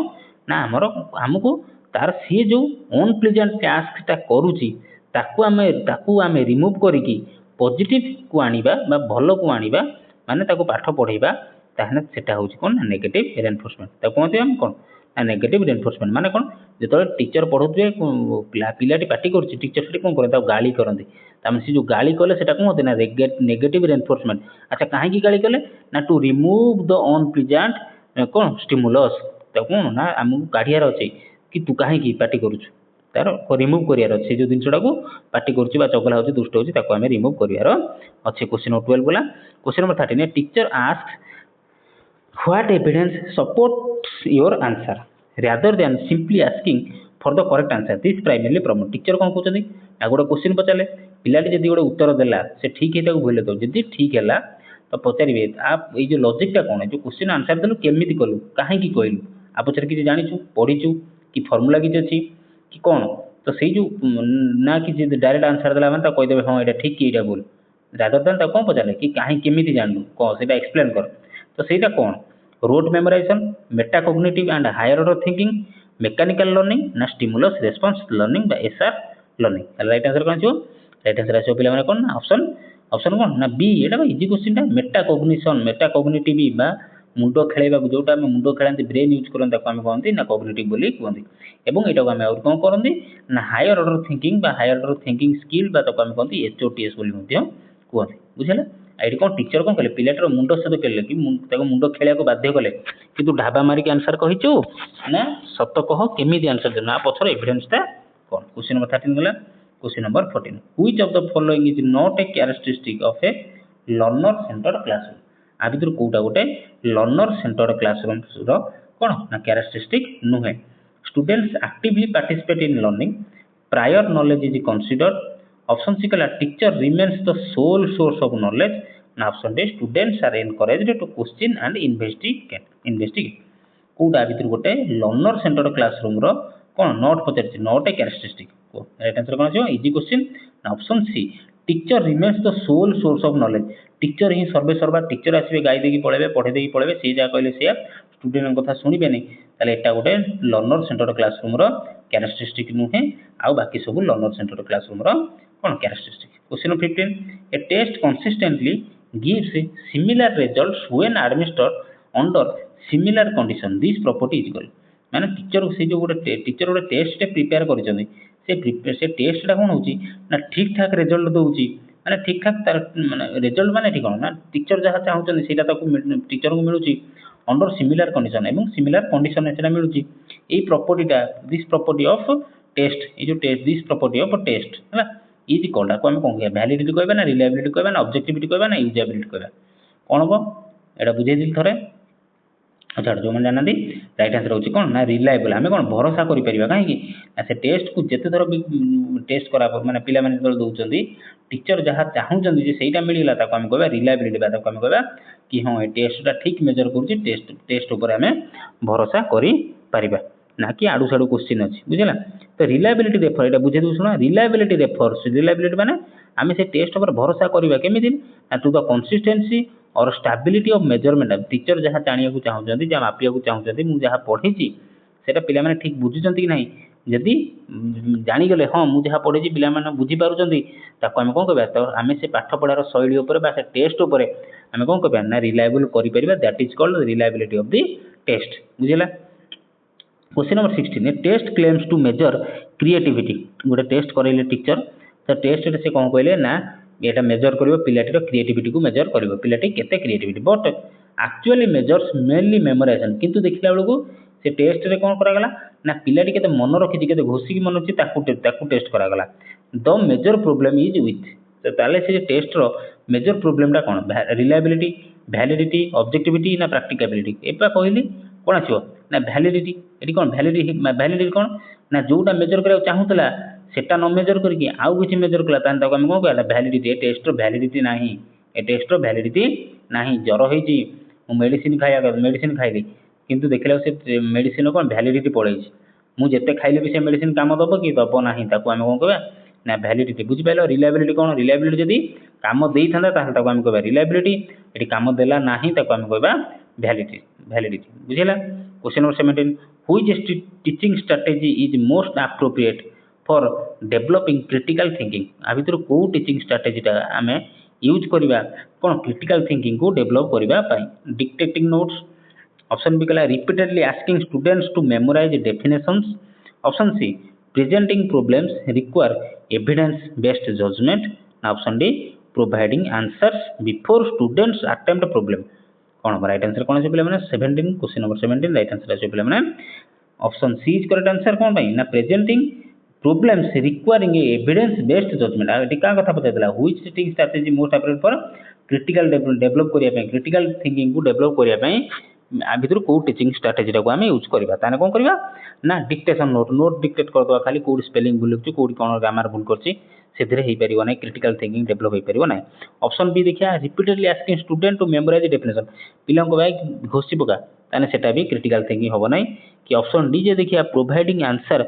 ना हमर हमको तार सी जो अनप्लीजेंट टास्क ता करूची ताकू आमे रिमूव करिकी पॉजिटिव को आनिबा बा भलो को आनिबा माने ताकू पाठ पढाइबा ताहने सेटा होची कोन नेगेटिव रेनफोर्समेंट ता कोनते हम कोन ना नेगेटिव रेनफोर्समेंट माने कोन जेतो टीचर पढौतबे पिलाटी पार्टी करची टीचर सेठी कोन करे ता गाली करंती तामे सी जो गाली कले सेटा कोन होते ना नेगेटिव रेनफोर्समेंट अच्छा काहे की गाली कले ना टू रिमूव द अनप्लीजेंट कोन स्टिमुलस तो कौन ना आमको काढ़ियार अच्छे कि तू कहीं पार्टी करुचु तार रिमूव करार अच्छे जो जिनटा को पार्टी करुच्ची चगला हो दुष्ट होती रिमूव करार अच्छे क्वेश्चन नंबर 12 बोला question number 13 teacher ask what evidence supports your answer rather than simply asking for the correct answer this primarily problem teacher कौन कहते हैं गोटे क्वेश्चन पचारे पिलाटी जब गोटे उत्तर देला से ठीक है भूल दो जब ठीक है तो पचारे आप ये लॉजिकटा कौन जो क्वेश्चन आंसर देलु केमिति कलु कहीं कहलु आ पचर किसी जाचु पढ़ीचु कि फर्मुला किसी अच्छी कि कौन तो से जो ना कि डायरेक्ट आंसर देला मैंने कहीदेवे हाँ यहाँ ठीक कि यहाँ भूल रादर देन कौन पचारे कि कहीं केमिति जानलु कौन से एक्सप्लेन कर तो सहीटा कौन rote memorization meta cognitive and higher order thinking mechanical learning ना स्टिमुलस रेस्पॉन्स लर्निंग बा एसआर लर्निंग राइट आंसर कौन राइट आंसर आसो पे कौन ना ऑप्शन ऑप्शन कौन ना बी एटा easy question Meta cognition Meta cognitive बा मुंड खेलवा जोटा आम मुंड खेलाती ब्रेन यूज करते आम कहते ना कॉग्निटिव बोली कहते और यहाँ आम आउट कौन करते ना हायर ऑर्डर थिंकिंग बा हायर ऑर्डर थिंकिंग स्किल बा आम कहते एचओटीएस बोली कहते बुझे ये कौन टीचर कौन कले पिलाटर मुंड सहित कले कि मुंड खेला बाध्य कले कि तू ढाबा मारिक आंसर कहीचु ना सत कह केमी आंसर दे ना पछर एविडेंसटा कौन क्वेश्चन नंबर 13 गला question number 14 which of the following is not a characteristic of a learner centred classroom आ भर कौटा गोटे लर्नर सेंटर्ड क्लासरूम कौन ना कैरेक्टरिस्टिक नुहे students actively participate in learning prior knowledge is considered option C कहला teacher remains the sole source of knowledge ना option D students are encouraged to question and investigate कौटा भर गोटे लर्नर सेंटर्ड क्लासरूम रो कौन नॉट पचार not a characteristic right answer कौन हो इजी क्वेश्चन ना option C teacher remains the sole source of knowledge teacher ही सर्वे सर्वा टीचर आसवे गाई देकी पढ़ेबे पढ़े देकी पढ़ेबे सी जहाँ कहले सी स्टूडेंट कथा शुणवे नहीं ताले एटा गोटे लर्नर सेंटर्ड क्लासरूम रो कैरेक्टरिस्टिक नुहे आउ बाकी सब लर्नर सेंटर्ड क्लासरूम रो कौन characteristic question 15 a test consistently gives similar results when administered under similar condition this property is equal माने टीचर से जो गोटे टीचर गोटे टेस्ट प्रिपेयर करिसथि से टेस्टा कौन हो ठीक ठाक रिजल्ट दौर माने ठीक ठाक तार माने रिजल्ट माने ठीक कौन ना टीचर जहाँ चाहते टीचर को मिलूँ अंडर सिमिलर कंडीशन एवं सिमिलर कंडीशन से मिलूँ यही प्रॉपर्टीटा दिस प्रॉपर्टी ऑफ टेस्ट ये जो test this property of test है इज कॉल्ड आपको आम कौन कह वैलिडिटी कहबा ना रिलायबिलिटी कहबा ना ऑब्जेक्टिविटी कहबा ना यूजेबिलिटी कहबा कौन हम एटा बुझे थोड़े अच्छा जो मैंने जाना राइट आंसर होची कौन ना रिलायबल आम कौन भरोसा करें कहीं से टेस्ट को जिते थर टेस्ट करा मैंने पिला दौरान टीचर जहाँ चाहूँगी सहीटा मिलला आम कह रिलायबिलिटी आम कह कि हाँ ये टेस्टा ठीक मेजर कर टेस्ट उपर आम भरोसा कर ना कि आड़ू साड़ू क्वेश्चन अच्छी बुझला तो रिलायबिलिटी रेफर यहाँ बुझे दूँ शुण रिलायबिलिटी रेफर्स रिलायबिलिटी माने आम से टेस्ट उपर भरोसा करवा केमी ना टू द कंसिस्टेंसी और स्टेबिलिटी ऑफ मेजरमेंट टीचर जहाँ जाना चाहते जहाँ मापिया चाहते मुझे जहाँ पढ़ी से पिला ठीक बुझुं कि ना जदि जानीगले हाँ मुझे जहाँ पढ़ी पे बुझीपार ताको आम कौन कह तो आम से पाठ पढ़ार शैली से टेस्ट उपर आम कौन कह ना रिलायबल कर that is called reliability of the test बुझेगा। Question number 16 test claims to measure creativity गोटे टेस्ट करेले टीचर तो टेस्ट से कौन कहले ना ये मेजर कर पिलाटीर क्रिएटिविटी को मेजर कर पिलाटी केते creativity but actually measures mainly memorisation किंतु देखला बेलू से टेस्ट रे कौन करागला ना पिलाटी केते मन रखी केते घोषिक मन रखी ताकू टेस्ट करागला the major problem is with ताले से टेस्ट रो मेजर प्रोब्लेम टा कौन रिलायबिलिटी वैलिडिटी ऑब्जेक्टिविटी ना प्रैक्टिकबिलिटी एपा कहली कौन आसो ना वैलिडिटी ये कौन वैलिडिटी कौन ना जोटा मेजर करा चाहूला सेटा न मेजर करके आउ किसी मेजर कला कौन कहला वैलिडिटी टेस्ट वैलिडिटी नाही ए टेस्ट वैलिडिटी नाही ज्वर होती मेडिसिन खाया मेडिसिन खाइली किंतु देखला से मेडिसिन कौन वैलिडिटी पड़े मुझे खाइले भी से मेडिसिन काम दब कि दब ना ताको आम कौन कह ना वैलिडिटी बुझिपाल रिलायबिलिटी कौन रिलायबिलिटी जदि काम दे था आम कह रिलायबिलिटी ये काम देला ना ताको आम कह वैलिडिटी वैलिडिटी बुझेगा। Question number 17 which teaching strategy is most appropriate for developing critical thinking आ भर कौ टीचिंग स्ट्रेटजीटा आम यूज करवा कौन क्रिटिकल थिंकिंग को डेवलप करने डिक्टेटिंग नोट्स ऑप्शन बी कहला repeatedly asking students to memorize definitions option C presenting problems require evidence based judgement option D providing answers before students attempt problem कौन राइट आंसर कौन से पे 17 क्वेश्चन नंबर 17 राइट आंसर आसे पे option C is correct answer कौन पाई ना presenting problems requiring evidence based judgement आ क्या कथा पचार which teaching strategy most appropriate for critical develop करने क्रिटिकल थिंकिंग को डेवलप करने आ भर कौ टीचिंग स्ट्रेटजीटा को आम यूज करवा ताने कौन करवा ना डिक्टेशन नोट डिक्टेट करदे खाली कौट स्पेलिंग भूल कौट कौन ग्रामर भूल कर ना क्रिटिकल थिंकिंग डेवलप हो पार ना। ऑप्शन बी देखिए repeatedly asking student to memorize definition पिला भाई घोषी पका ताने सेटा भी क्रिटिकल थिंकिंग हम ना कि ऑप्शन डी जे देखिए providing answer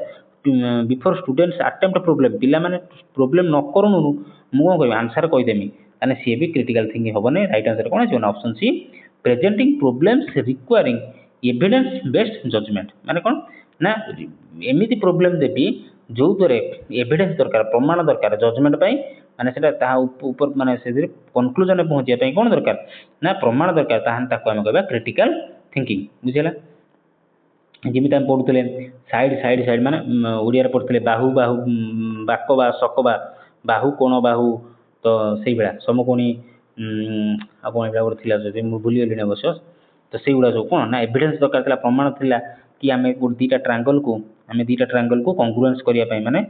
before students attempt problem पिला माने प्रॉब्लम न करूँ मुझे कह आंसर कहीदेमी ताने सी भी क्रिटिकल थिंकिंग हम ना राइट आंसर कौन आना option C presenting problems requiring evidence based judgement माने कौन ना एमती प्रॉब्लम देवी जो द्वारा एविडेंस दरकार प्रमाण दरकार जजमेंट माने से ऊपर माने से कनक्लूजन पहुँचापी कौन दरकार ना प्रमाण दरकार ताकू आम कह क्रिटिकल थिंकिंग बुझेगा। जमी आम पढ़ुले साइड साइड साइड माने ओडिया पढ़ुले बाहु बाहु बाकबा सकबा बाहु कोण बाहु तो से भाया समकोणी आ कौन एटा गोटे थी भूलीगली अवश्य तो से गुड़ा सब कौन ना एविडेंस दरकार प्रमाण था कि आम दुईटा ट्रांगल को आम दुईटा ट्रांगल को कंग्रुएंस करने माने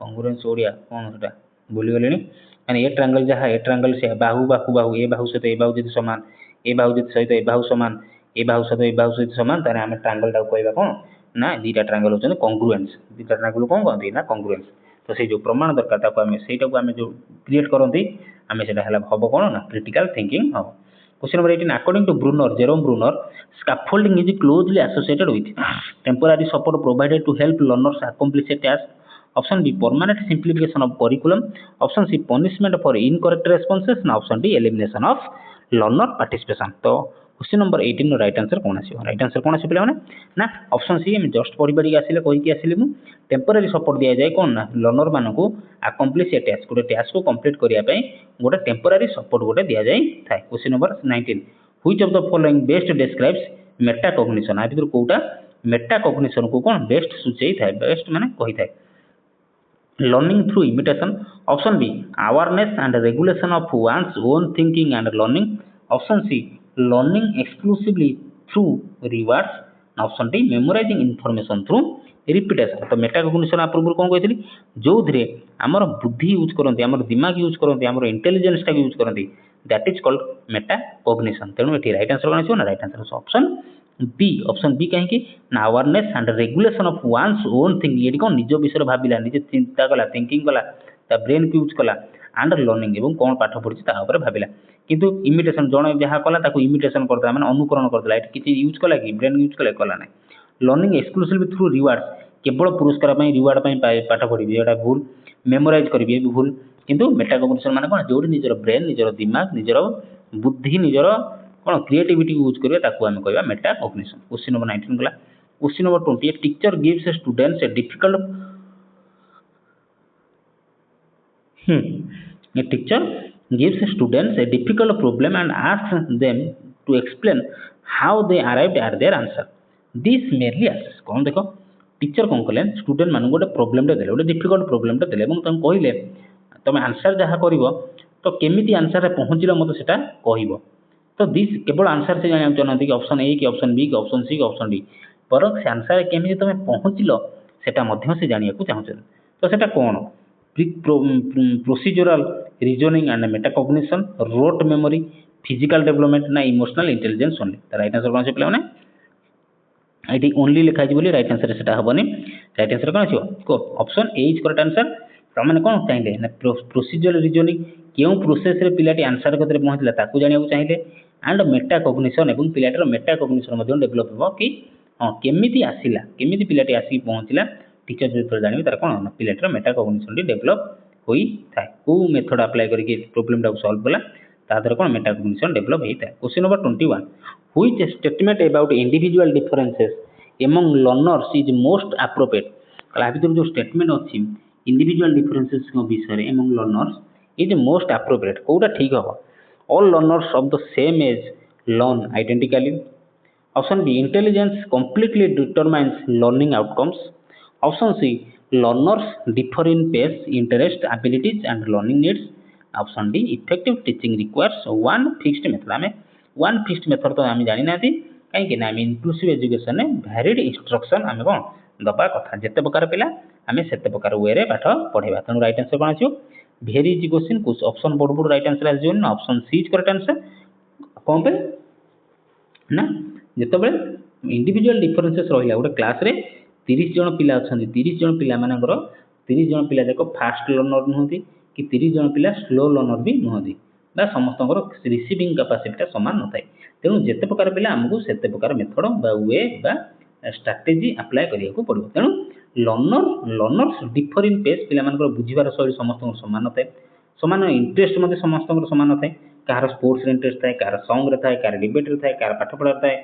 कंग्रुएंस ओडिया कौन से भूलीगले माने ए ट्रांगल जहाँ ए ट्रांगल से बाहु बाहु बाहु ए बाहु सहित ए बाहु जब सामान ए बाहु सहित ए बाहु सामान ए बाहु सहित ए बाहु सहित सामान तारे आम ट्रांगल टाक कहवा कौन ना दुईटा ट्रांगल होते कंग्रुएंस दुईटा ट्रांगल कौन कहते ना कंग्रुएंस तो से जो प्रमाण दरकार आम से जो क्रिएट करती आम से हम कौन ना क्रिटिकल थिंकिंग हम। Question number 18 according to Bruner Jerome Bruner scaffolding is closely associated with temporary support provided to help learners accomplish a task option B permanent simplification of curriculum option C punishment for incorrect responses ना option D elimination of learner participation. तो क्वेश्चन नंबर 18 राइट आंसर कौन आसो राइट आंसर कौन आसो पे ना ऑप्शन सी जस्ट पढ़ी पढ़ी आसिले कहीकि आसिली मु टेम्पोररी सपोर्ट दिया जाए कौन ना लर्नर मानक अकम्प्लिश ए टास्क गोटे टास्क को कंप्लीट करने गोटे टेम्पोररी सपोर्ट गोटे दि जाए था। Question number 19 which of the following best describes Meta cognition आ भर कौटा मेटा कॉग्निशन को कौन बेस्ट सूचई था बेस्ट माने कही था learning through imitation option B awareness and regulation of one's own thinking and learning option C learning exclusively through rewards option D memorizing information through repetition. तो मेटा कॉग्निशन आ पूर्व कौन कही जो आमर बुद्धि यूज करते आम दिमाग यूज करते आम इंटेलिजेंस टाक यूज करते that is called Meta cognition. तेणु ये राइट आंसर कौन आसो ना राइट आंसर ऑप्शन बी कहीं ना awareness and regulation of one's own thinking ये कौन निज विषय भाविला निजे चिंता कला थिंकिंग कला ब्रेन को यूज कला एंड लर्निंग और कौन पाठ पढ़ी भाविला किंतु इमिटेशन जड़े जहाँ कला इमिटेशन करता मैंने अनुकरण करता किसी यूज कला कि ब्रेन यूज कला ना लर्निंग एक्सक्लूसिवली थ्रू रिवार्ड्स केवल पुरस्कार रिवार्ड पाठ पढ़ी यहाँ भूल मेमोराइज करी भूल किंतु मेटा कॉग्निशन माने कौन जो निजर ब्रेन निजर दिमाग निजर बुद्धि निजर कौन क्रिएटिविटी यूज करेंगे आम कह मेटा कॉग्निशन। क्वेश्चन नंबर 19 गला Question number 20. A teacher gives a students a difficult a teacher gives students a difficult problem and asks them to explain how they arrived at their answer. This merely assess. कौन देखो टीचर कौन कले स्टूडेंट मान गोटे प्रोब्लेम देले गोटे डिफिकल्ट प्रोब्लेम देले ଏବଂ ତାଙ୍କୁ କହିଲେ ତମେ आंसर ଯାହା କରିବ ତ କେମିତି आंसर ରେ ପହଞ୍ଚିଲ ମୋତେ ସେଟା କହିବ ତ ଦିସ୍ କେବଳ आंसर से ଜାଣିବାକୁ ଚାହୁଁନାହାନ୍ତି କି ଅପସନ୍ ଏ କି ଅପସନ୍ ବି କି ଅପସନ୍ ସି କି ଅପସନ୍ ଡି ବରଂ ସେ आंसर କେମିତି ତମେ ପହଞ୍ଚିଲ ସେଟା ମଧ୍ୟ ସେ ଜାଣିବାକୁ ଚାହୁଁଛନ୍ତି ତ ସେଟା କ'ଣ procedural reasoning and metacognition, rote memory, physical development ना emotional intelligence only right answer कौन से पिला माने एटी ओनली लिखा है बोली राइट आंसर सेटा हबनी राइट आंसर कौन आछो को option A is correct answer त माने कोन चाहिले ना प्रोसीजरल रीजनिंग केउ प्रोसेस रे पिलाटी आंसर कतरे पहुंचला ताकू जानिया चाहिले एंड मेटाकॉग्निशन एवं पिलाटर मेटाकॉग्निशन मध्ये डेवलप हो कि हां केमिति आसीला केमिति पिलाटी आसी पहुंचला टीचर जो जानिबे तार कोन पिलाटर मेटाकॉग्निशन डेवलप होई थाए को मेथड अप्लाई करके प्रॉब्लम टा सॉल्व कला तादर कोन मेटाकॉग्निशन डेवलप होई थाए question number 21 which statement about individual differences among learners is most appropriate कला भीतर जो स्टेटमेंट अछि इंडिविजुअल डिफरेंसेस को विषय among learners is most appropriate Kota ठीक हो all learners of the same age learn identically option b intelligence completely determines learning outcomes option c learners differ in pace interest abilities and learning needs option d effective teaching requires one fixed method आमे one fixed method तो आमे जानि नाथि कहीं ना इनक्लूसिव एजुकेशन भैरिड इंस्ट्रक्शन आम कौन दबा कथा जिते प्रकार पिला आम से प्रकार वे रे पाठ पढ़ेगा तेणु राइट आंसर कौन आसो भेरी इजी क्वेश्चन कुछ ऑप्शन बड़ बड़ राइट आंसर आस option C is correct answer कौन पे ना जिते बड़े इंडिविजुअल डिफरेंसेस रहा गोटे क्लास रे 30 जन पिला अच्छा 30 जन पिला मानकर 30 जन पिला जाक फास्ट लर्नर नुहति कि 30 जन पिला स्लो लर्नर भी नुहति बा समस्त रिसीविंग कैपेसिटी सामान न थाए तेणु जिते प्रकार पिला आमको से प्रकार मेथड बा वे बा स्ट्राटेजी अप्लाई करिया को पड़ो तेणु लर्नर्स डिफर इन पेस पिला मानकर बुझिबार शैली समस्त समान थाए समान इंटरेस्ट मते समस्त समान थाए कार स्पोर्ट्स रे इंटरेस्ट थाए कार सॉन्ग रे थाए कार डिबेट रे थाए कार पाठ पढ़ा थाए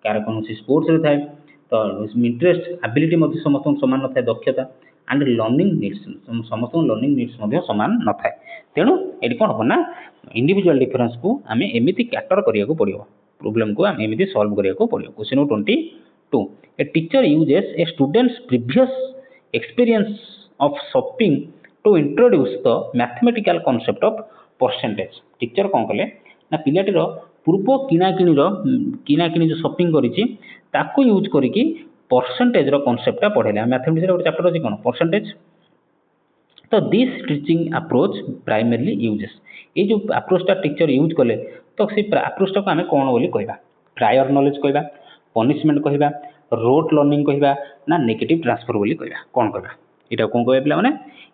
कार कोनोसी स्पोर्ट्स रे थाए तो इंटरेस्ट एबिलिटी मते समस्त समान थाए दक्षता एंड लर्निंग नीड्स समस्त लर्निंग नीड्स मते समान न थाए तेणु एटी कोन हो ना इंडिविजुअल डिफरेंस को आमे एमिति कैटर करिया को पड़ियो प्रॉब्लम को आमे एमिति सॉल्व करिया को पड़ियो question 22 a teacher uses a students previous experience of shopping to introduce the mathematical concept of percentage teacher कोन कले ना पिलाटीर पूर्व किनाकिनी जो शॉपिंग करिछि ताको यूज करिकि परसेंटेज रो कांसेप्ट पढ़ेला मैथमेटिक्स रे चैप्टर अछि कोन परसेंटेज तो this teaching approach primarily uses ये जो अप्रोचटा टीचर यूज कले तो से अप्रोचटा को आम कौन बोली कहबा प्रायर नॉलेज कहबा पनिशमेंट कहबा रोट लर्निंग कहबा ना नेगेटिव ट्रांसफर बोली कहबा कौन कहबा एटा कौन कहबा पिला माने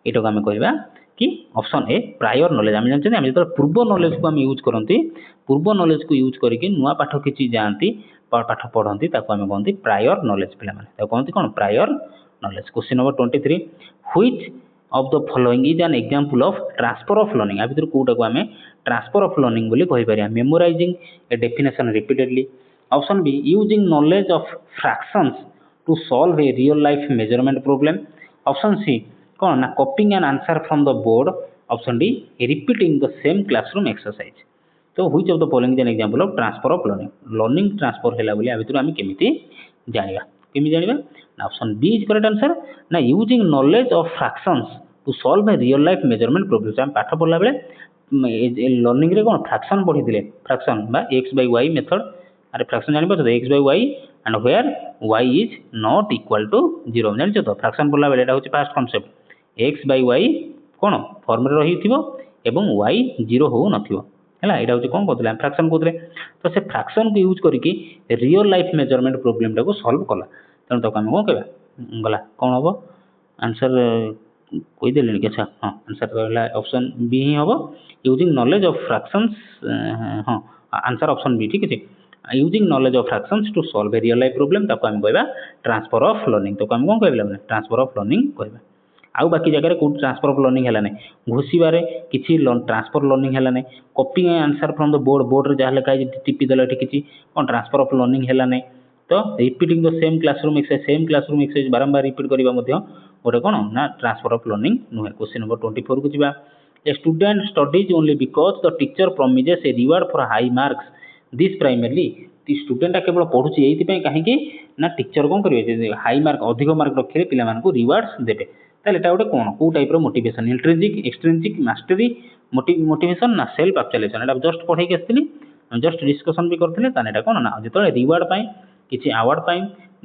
एटा को आम कहबा कि ऑप्शन ए प्रायर नॉलेज आम जानते आम जो पूर्व नॉलेज को आम यूज करती पूर्व नॉलेज को यूज करके नुआ पाठ किछि जानती पाठ पढ़ती ताको आम कहते प्रायर नॉलेज पिला माने ताको कहते कौन prior knowledge question number 23 which of the following is an example of transfer of learning आ भीतर कोटा को हमें transfer of learning बोली कहि परिया memorizing a definition repeatedly option b using knowledge of fractions to solve a real life measurement problem option c कौन ना copying an answer from the board option d repeating the same classroom exercise तो which of the following is an example of transfer of learning transfer हैला बोली आ भीतर हम केमिति जानिबा केमि जानिबा option B is correct answer ना using knowledge of fractions to solve a real life measurement problem हम पाठ पढ़ला बेले लर्निंग रे कोन फ्रैक्शन पढ़ी दिले फ्रैक्शन बा x by y मेथड अरे फ्रैक्शन जानि पछो x by y and where y is not equal to 0 जानि छ तो फ्रैक्शन पढ़ला बेले एटा होची first concept x by y कोन फॉर्म रे रही थिबो एवं y 0 हो नथिबो हैला एटा होची कोन कहतले फ्रैक्शन कहतले तो से फ्रैक्शन को यूज करके रियल लाइफ मेजरमेंट प्रॉब्लम टा को सॉल्व कला तेणु तक आम कौन कह गला कौन हम आंसर कहीदेली कि अच्छा हाँ आंसर रहा ऑप्शन बी ही हम यूजिंग नॉलेज ऑफ फ्रैक्शंस हाँ आंसर ऑप्शन बी ठीक है using knowledge of fractions to solve a real life problem ताको हम कहबा ट्रांसफर ऑफ लर्निंग तो हम कौन कहबा ट्रांसफर ऑफ लर्निंग कहबा आउ बाकी जगह को ट्रांसफर ऑफ लर्निंग है घोषिबारे किसी ट्रांसफर लर्निंग है कॉपिंग आंसर फ्रॉम द बोर्ड रे जहाँ लिखा है टीपी देला किसी कौन ट्रांसफर ऑफ लर्निंग है तो repeating the same classroom exercise बारंबार रिपीट करबा मध्ये गोटे कोन ना ट्रांसफर ऑफ लर्निंग नुहे। क्वेश्चन नंबर 24 को जिबा a student studies only because the teacher promises a reward for high marks this primarily student केवल पढ़ुची एइति कहीं ना टीचर कौन करेंगे हाई मार्क अधिक मार्क रखिले पिला मानकु रिवार्ड्स देबे ताले एटा गोटे कोन को टाइप रो motivation intrinsic extrinsic mastery motivation ना सेल्फ एक्चुअलाइजेशन एटा जस्ट पढ़े के आस्थिली जस्ट डिस्कशन भी करथिले ताने एटा कोन ना जेतले रिवार्ड पाई किछि अवार्ड पाई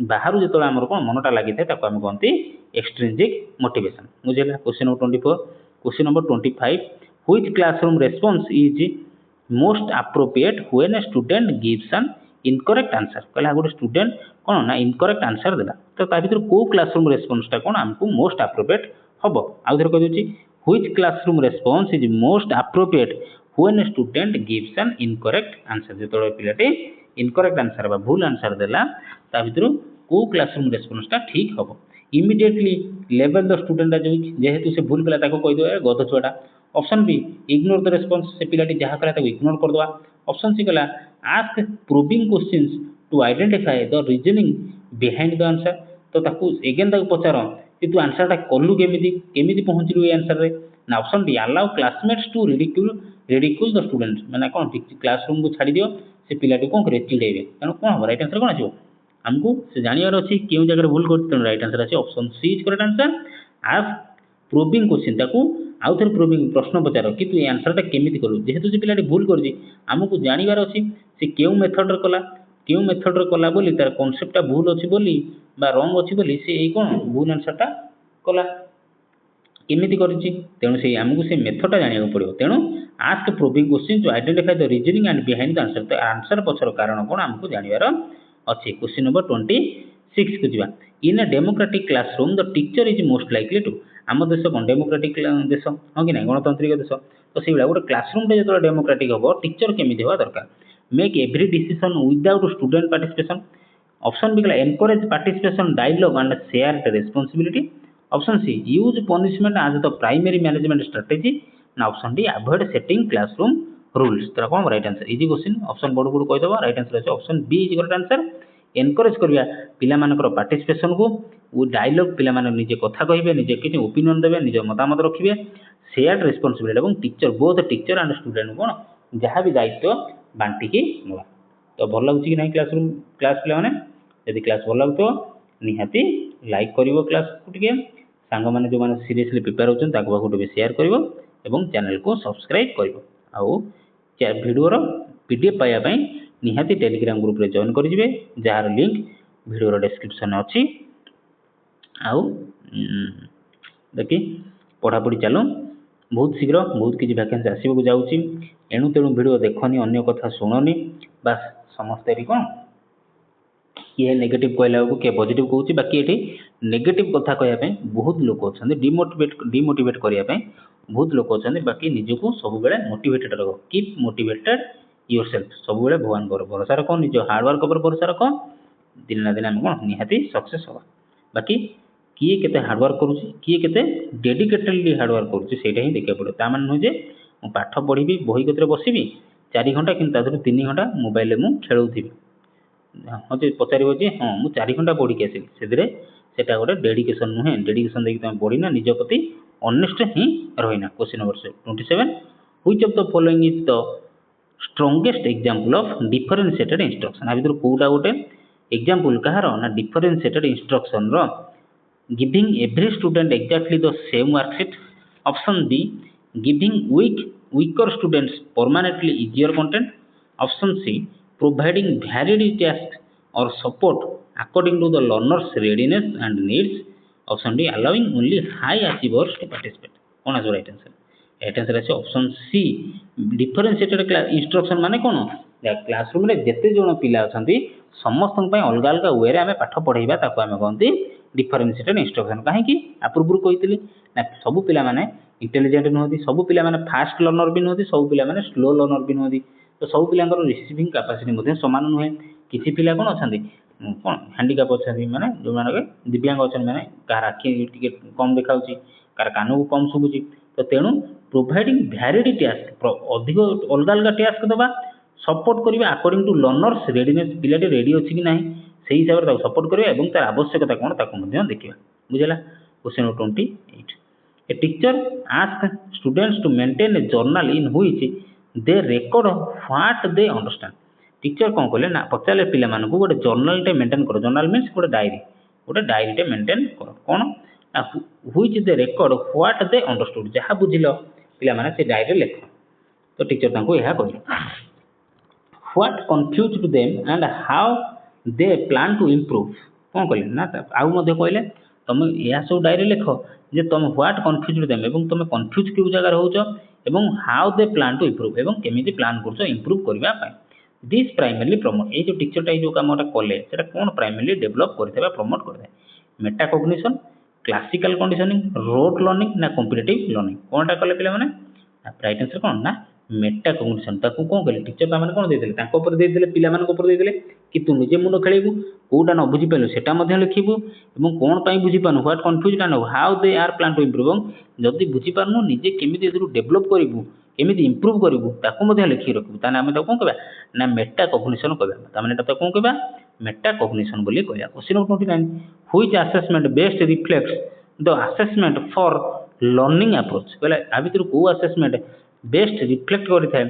बाहर जेतले हमर कोन मनटा लागि थाए ताको हम कहंती एक्सट्रिंसिक मोटिवेशन बुझिला। Question number 24 question number 25 which classroom response is most appropriate when a student gives an incorrect answer कहला गोटे स्टूडेंट कोन ना इनकरेक्ट आंसर देला तो ता भीतर को क्लासरूम रेस्पॉन्स टा कोन हमकु मोस्ट एप्रोप्रिएट हबो आ उधर कह दोची which classroom response is most appropriate when a student gives an incorrect answer जेतोळे पिलाटे इनकरेक्ट आंसर बा भूल आंसर देला ता भीतर को क्लासरूम रेस्पॉन्स टा ठीक हबो इमीडिएटली लेवल द स्टूडेंट जेहेतु से भूल कला ताको कहि दो गध छुआटा option B ignore the response से पिलाटी जहाँ कला ताको इग्नोर कर दवा ऑप्शन सी कला ask probing questions to identify the reasoning behind the answer तो ताको अगेन ताको पचार कि तू आंसर टा कलु केमिति केमिति पहुंचलु ए आंसर रे ना option D allow classmates to ridicule the student माने कोन क्लासरूम को छाड़ी दियो से पिलाटी कोन करे चिड़ेबे तनो कोन हो राइट आंसर कोन आछो हमको से जानियार अछि केउ जगह भूल करछि तनो राइट आंसर अछि option C is correct answer ask probing question ताको आउ थर प्रूविंग प्रश्न पचार कि तू आंसर टा केमिति कलु जेहेतु जे पिलाटी भूल करछि हमको जानिबार अछि से केउ मेथड रे कला बोली तार कांसेप्ट टा भूल अछि बोली बा रॉन्ग अछि बोली से ए कोन भूल आंसर टा कला केमिति करछि तेनु से हमको से मेथड टा जानिया पड़ियो तेनु ask probing question to identify the reasoning and behind the answer तो आंसर पछर कारण कोन हमको जानिबार अछि। क्वेश्चन नंबर 26 को जिबा in a democratic classroom the teacher is most likely to आम देश कौन डेमोक्रेटिक देश हाँ कि ना गणतांत्रिक देश तो से गोटे क्लासरूम जो डेमोक्रेटिक हम टीचर केमी हवा दरकार make every decision without student participation option B कला encourage participation dialogue and share responsibility option C use punishment as the primary management strategy ना option D avoid setting classroom rules तो कौन right answer easy question option बड़ बड़ कहीदेव राइट आंसर अच्छे option B is correct answer encourage करवा पिला मानकर पार्टिसिपेशन को डायलॉग पिला माने निजे कथा कहिबे निजे किछि ओपिनियन देबे निजे मतामत रखिबे शेयर रेस्पॉन्सिबिलिटी एवं teacher both teacher and student कोन जहाँ भी दायित्व बांटी की नवा तो भल लगुच कि नहीं क्लास पिला माने यदि क्लास भल लगतो निहाती लाइक करिवो क्लास को टिके सांग माने जो माने सीरियसली प्रिपेयर होचन ताको बाकुटे भी शेयर करिवो एवं चैनल को सब्सक्राइब करिवो आउ वीडियो पीडीएफ पाया पई निहाती टेलीग्राम ग्रुप रे जॉइन कर जिवे जार लिंक वीडियो डिस्क्रिप्शन अच्छी आउ देखी पढ़ापढ़ी चलो बहुत शीघ्र बहुत किसी वैकेंसी आसवाक जाऊँगी एणु तेणु वीडियो देखनी अन्य कथा शुणनी बास समस्ते भी कौन किए नेगेटिव कहला को किए पॉजिटिव कहूँ बाकी ये नेगेटिव कथा कहवाई बहुत लोग अच्छा डिमोटिवेट करने बहुत लोग अच्छा बाकी निजक सब मोटिवेटेड रख कीप मोटिवेटेड योर सेल्फ सब भगवान पर भरोसा रख निज हार्डवर्क पर भरोसा रख दिन ना दिन आम कौन निहाती सक्सेस हवा बाकी किए केते हार्डवर्क करुँच किए केते डेडिकेटेडली हार्डवर्क करुँच ही देखा पड़े ता नुहे जे पाठ पढ़ी बही कतरे बसबि 4 घंटा कि 3 घंटा मोबाइल में खेलुथी हाँ जी पचार हाँ मुझे 4 घंटा पढ़ी आसली से गोटे डेडिकेशन नुहे डेडिकेशन देखिए तुम पढ़ना निज प्रति ऑनेस्ट ही रहीना। Question number 27 which of the following is the strongest example of differentiated instruction आ भीतर कोटा गोटे एग्जांपल कहार ना डिफरेंशिएटेड इंस्ट्रक्शन रो giving every student exactly the same worksheet option B giving weaker students permanently easier content option C providing varied tasks or support according to the learner's readiness and needs option D allowing only high achievers to participate कौन आसो राइट आंसर अच्छे ऑप्शन सी डिफरेंशिएटेड इंस्ट्रक्शन माने कौन क्लासरूम रे जेते जण पिला अछंती समस्त अलग अलग वे रे आमे पाठ पढ़ाइबा ताको आमे कहंती डिफरेंशिएटेड इंस्ट्रक्शन कहीं पूर्व कही ना सब पिला माने इंटेलिजेंट नुहति सब पिला माने फास्ट लर्नर भी नुहति सब पिला माने स्लो लर्नर भी नुहति तो सब पिलांकर रिसीविंग कैपेसिटी सामान नुहे किसी पिला कौन अच्छा कौन हैंडिकैप अच्छा माने जो माने दिव्यांग अच्छा माने कार आखि टिके कम देखा कार कान को कम शुभुची तो तेणु प्रोवाइडिंग भैराइटी टास्क अधिक अलग अलग टास्क दबा सपोर्ट करवा अकॉर्डिंग टू लर्नर्स रेडीनेस पिलाटी रेडी अच्छी कि ना সেই হিସାବରେ ତାକୁ ସପୋର୍ଟ କରିବା ଏବଂ ତାର ଆବଶ୍ୟକତା କ'ଣ ତାକୁ ମଧ୍ୟ ଦେଖିବା ବୁଝିଲା। Question 28 a teacher ask students to maintain a journal in which they record what they understand. Teacher କ'ଣ କଲେ ନା ପଚାରିଲେ ପିଲାମାନଙ୍କୁ ଗୋଟେ ଜର୍ନାଲଟେ ମେଣ୍ଟେନ୍ କର। ଜର୍ନାଲ ମିନ୍ସ ଗୋଟେ ଡାଏରୀଟେ ମେଣ୍ଟେନ୍ କର। କ'ଣ ନା which they record what they understood. ଯାହା ବୁଝିଲ ପିଲାମାନେ ସେ ଡାଏରୀରେ ଲେଖ। ତ ଟିଚର ତାଙ୍କୁ ଏହା କହିଲେ। What confused them and how they plan to improve. କ'ଣ କହିଲେ ନା ଆଉ ମଧ୍ୟ କହିଲେ ତୁମେ ଏହା ସବୁ ଡାଏରୀ ଲେଖ ଯେ ତୁମେ ହ୍ୱାଟ କନଫ୍ୟୁଜ୍ଡ ଦେମ୍ ଏବଂ ତୁମେ କନଫ୍ୟୁଜ୍ କେଉଁ ଜାଗାରେ ହେଉଛ ଏବଂ how they plan to improve ଏବଂ କେମିତି ପ୍ଲାନ୍ କରୁଛ ଇମ୍ପ୍ରୁଭ୍ କରିବା ପାଇଁ। This primarily promote. ଏଇ ଯେଉଁ ଟିଚରଟା ଏଇ ଯେଉଁ କାମଟା କଲେ ସେଇଟା କ'ଣ ପ୍ରାଇମେରଲି ଡେଭଲପ୍ କରିଥାଏ ବା ପ୍ରମୋଟ୍ କରିଥାଏ। Meta Cognition, classical conditioning, wrote learning ନା କମ୍ପିଟେଟିଭ୍ ଲର୍ଣ୍ଣିଂ। କ'ଣଟା କଲେ ପିଲାମାନେ ନା ରାଇଟ୍ ଆନ୍ସର୍ କ'ଣ ନା ମେଟା କଗ୍ନିସନ୍। ତାକୁ କ'ଣ କଲେ ଟିଚର ତାମାନେ କ'ଣ ଦେଇଥିଲେ ତାଙ୍କ ଉପରେ ଦେଇଥିଲେ ପିଲାମାନଙ୍କ ଉପରେ ଦେଇଥିଲେ କି ତୁ ନିଜେ ମୁଣ୍ଡ ଖେଳିବୁ କେଉଁଟା ନ ବୁଝିପାରିଲୁ ସେଇଟା ମଧ୍ୟ ଲେଖିବୁ ଏବଂ କ'ଣ ପାଇଁ ବୁଝିପାରୁନୁ what confuse and how they are plan to improve ଏବଂ ଯଦି ବୁଝିପାରୁନୁ ନିଜେ କେମିତି ଏଥିରୁ ଡେଭଲପ୍ କରିବୁ କେମିତି ଇମ୍ପ୍ରୁଭ୍ କରିବୁ ତାକୁ ମଧ୍ୟ ଲେଖିକି ରଖିବୁ। ତାହେଲେ ଆମେ ତାକୁ କ'ଣ କହିବା ନା ମେଟା କଗ୍ନିସନ୍ କହିବା। ତାମାନେ ଏଟା ତାକୁ କ'ଣ କହିବା ମେଟା କଗ୍ନିସନ୍ ବୋଲି କହିବା। Question 29 which assessment best reflects the assessment for learning approach. କହିଲା ଆ ଭିତରୁ କେଉଁ ଆସେସମେଣ୍ଟ ବେଷ୍ଟ ରିଫ୍ଲେକ୍ଟ କରିଥାଏ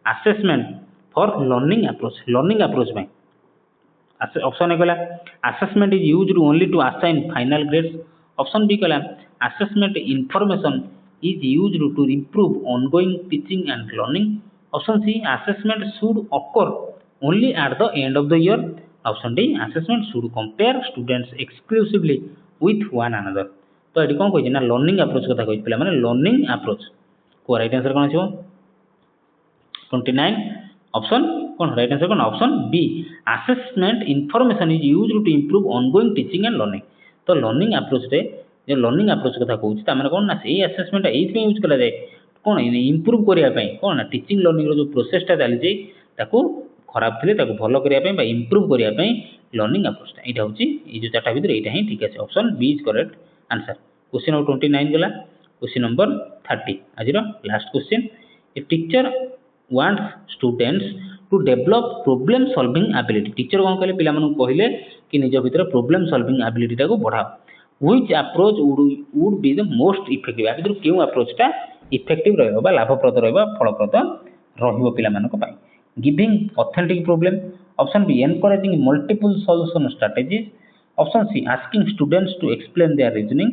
ଆସେସମେଣ୍ଟ ଫର୍ ଲର୍ଣ୍ଣିଂ ଆପ୍ରୋଚ୍ ପାଇଁ। ଅପସନ୍ ଏ କହିଲା assessment is used only to assign final grades. Option B କହିଲା assessment information is used to improve ongoing teaching and learning. Option C assessment should occur only at the end of the year. Option D assessment should compare students ଏକ୍ସକ୍ଲୁସିଭଲି with one another. ତ ଏଠି କ'ଣ କହିଛି ନା ଲର୍ଣ୍ଣିଂ ଆପ୍ରୋଚ୍ କଥା କହିଛି ପିଲାମାନେ ଲର୍ଣ୍ଣିଂ ଆପ୍ରୋଚ୍। କୋଉ ରାଇଟ୍ ଆନ୍ସର୍ କ'ଣ ଆସିବ 29 ଅପସନ୍ କ'ଣ ରାଇଟ୍ ଆନ୍ସର୍ କ'ଣ option B assessment information is used to improve ongoing teaching and learning. ତ ଲର୍ଣ୍ଣିଂ ଆପ୍ରୋଚ୍ରେ ଯେଉଁ ଲର୍ଣ୍ଣିଂ ଆପ୍ରୋଚ୍ କଥା କହୁଛି ତାମାନେ କ'ଣ ନା ସେଇ ଆସେସମେଣ୍ଟଟା ଏଇଥିପାଇଁ ୟୁଜ୍ କରାଯାଏ କ'ଣ ଇମ୍ପ୍ରୁଭ୍ କରିବା ପାଇଁ କ'ଣ ନା ଟିଚିଂ ଲର୍ଣ୍ଣିଂର ଯେଉଁ ପ୍ରୋସେସଟା ଚାଲିଛି ତାକୁ ଖରାପ ଥିଲେ ତାକୁ ଭଲ କରିବା ପାଇଁ ବା ଇମ୍ପ୍ରୁଭ୍ କରିବା ପାଇଁ ଲର୍ଣ୍ଣିଂ ଆପ୍ରୋଚ୍ଟା ଏଇଟା ହେଉଛି ଏଇ ଯେଉଁ ଚାରିଟା ଭିତରେ ଏଇଟା ହିଁ ଠିକ୍ ଅଛି। Option B is correct answer. Question 29 ଗଲା। କ୍ୱେଶ୍ଚନ ନମ୍ବର 30 ଆଜିର last question a teacher wants students to develop problem solving ability. Teacher କ'ଣ କହିଲେ ପିଲାମାନଙ୍କୁ କହିଲେ କି ନିଜ ଭିତରେ ପ୍ରୋବ୍ଲେମ୍ ସଲଭିଂ ଆବିଲିଟିଟାକୁ ବଢ଼ାଅ। Which approach would be the most effective. ଆ ଭିତରୁ କେଉଁ ଆପ୍ରୋଚ୍ଟା ଇଫେକ୍ଟିଭ୍ ରହିବ ବା ଲାଭପ୍ରଦ ରହିବ ଫଳପ୍ରଦ ରହିବ ପିଲାମାନଙ୍କ ପାଇଁ। Giving authentic problem. Option B encouraging multiple solution strategies. Option C asking students to explain their reasoning.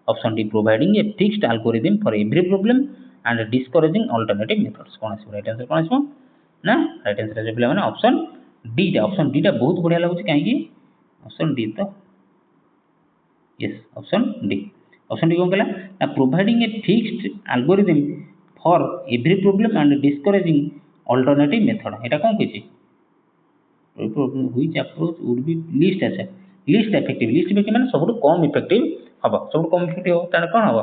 Option D providing a fixed algorithm for every problem and discouraging alternative methods. କ'ଣ ଆସିବ ରାଇଟ୍ ଆନ୍ସର୍ କ'ଣ ଆସିବ ନା ରାଇଟ୍ ଆନ୍ସର୍ ଆସିବ ପିଲାମାନେ ଅପସନ୍ ଡିଟା। ଅପସନ୍ ଡିଟା ବହୁତ ବଢ଼ିଆ ଲାଗୁଛି କାହିଁକି ଅପସନ୍ ଡି ତ yes option D. Option D କ'ଣ କହିଲା ନା providing a fixed algorithm for every problem and discouraging alternative method. ଏଇଟା କ'ଣ କହିଛି which approach would be least ଆଚ୍ଛା ଲିଷ୍ଟ ଇଫେକ୍ଟିଭ୍ ମାନେ ସବୁଠୁ କମ୍ ଇଫେକ୍ଟିଭ୍ ହେବ। ସବୁଠୁ କମ୍ ଇଫେକ୍ଟିଭ୍ ହେବ ତାହେଲେ କ'ଣ ହେବ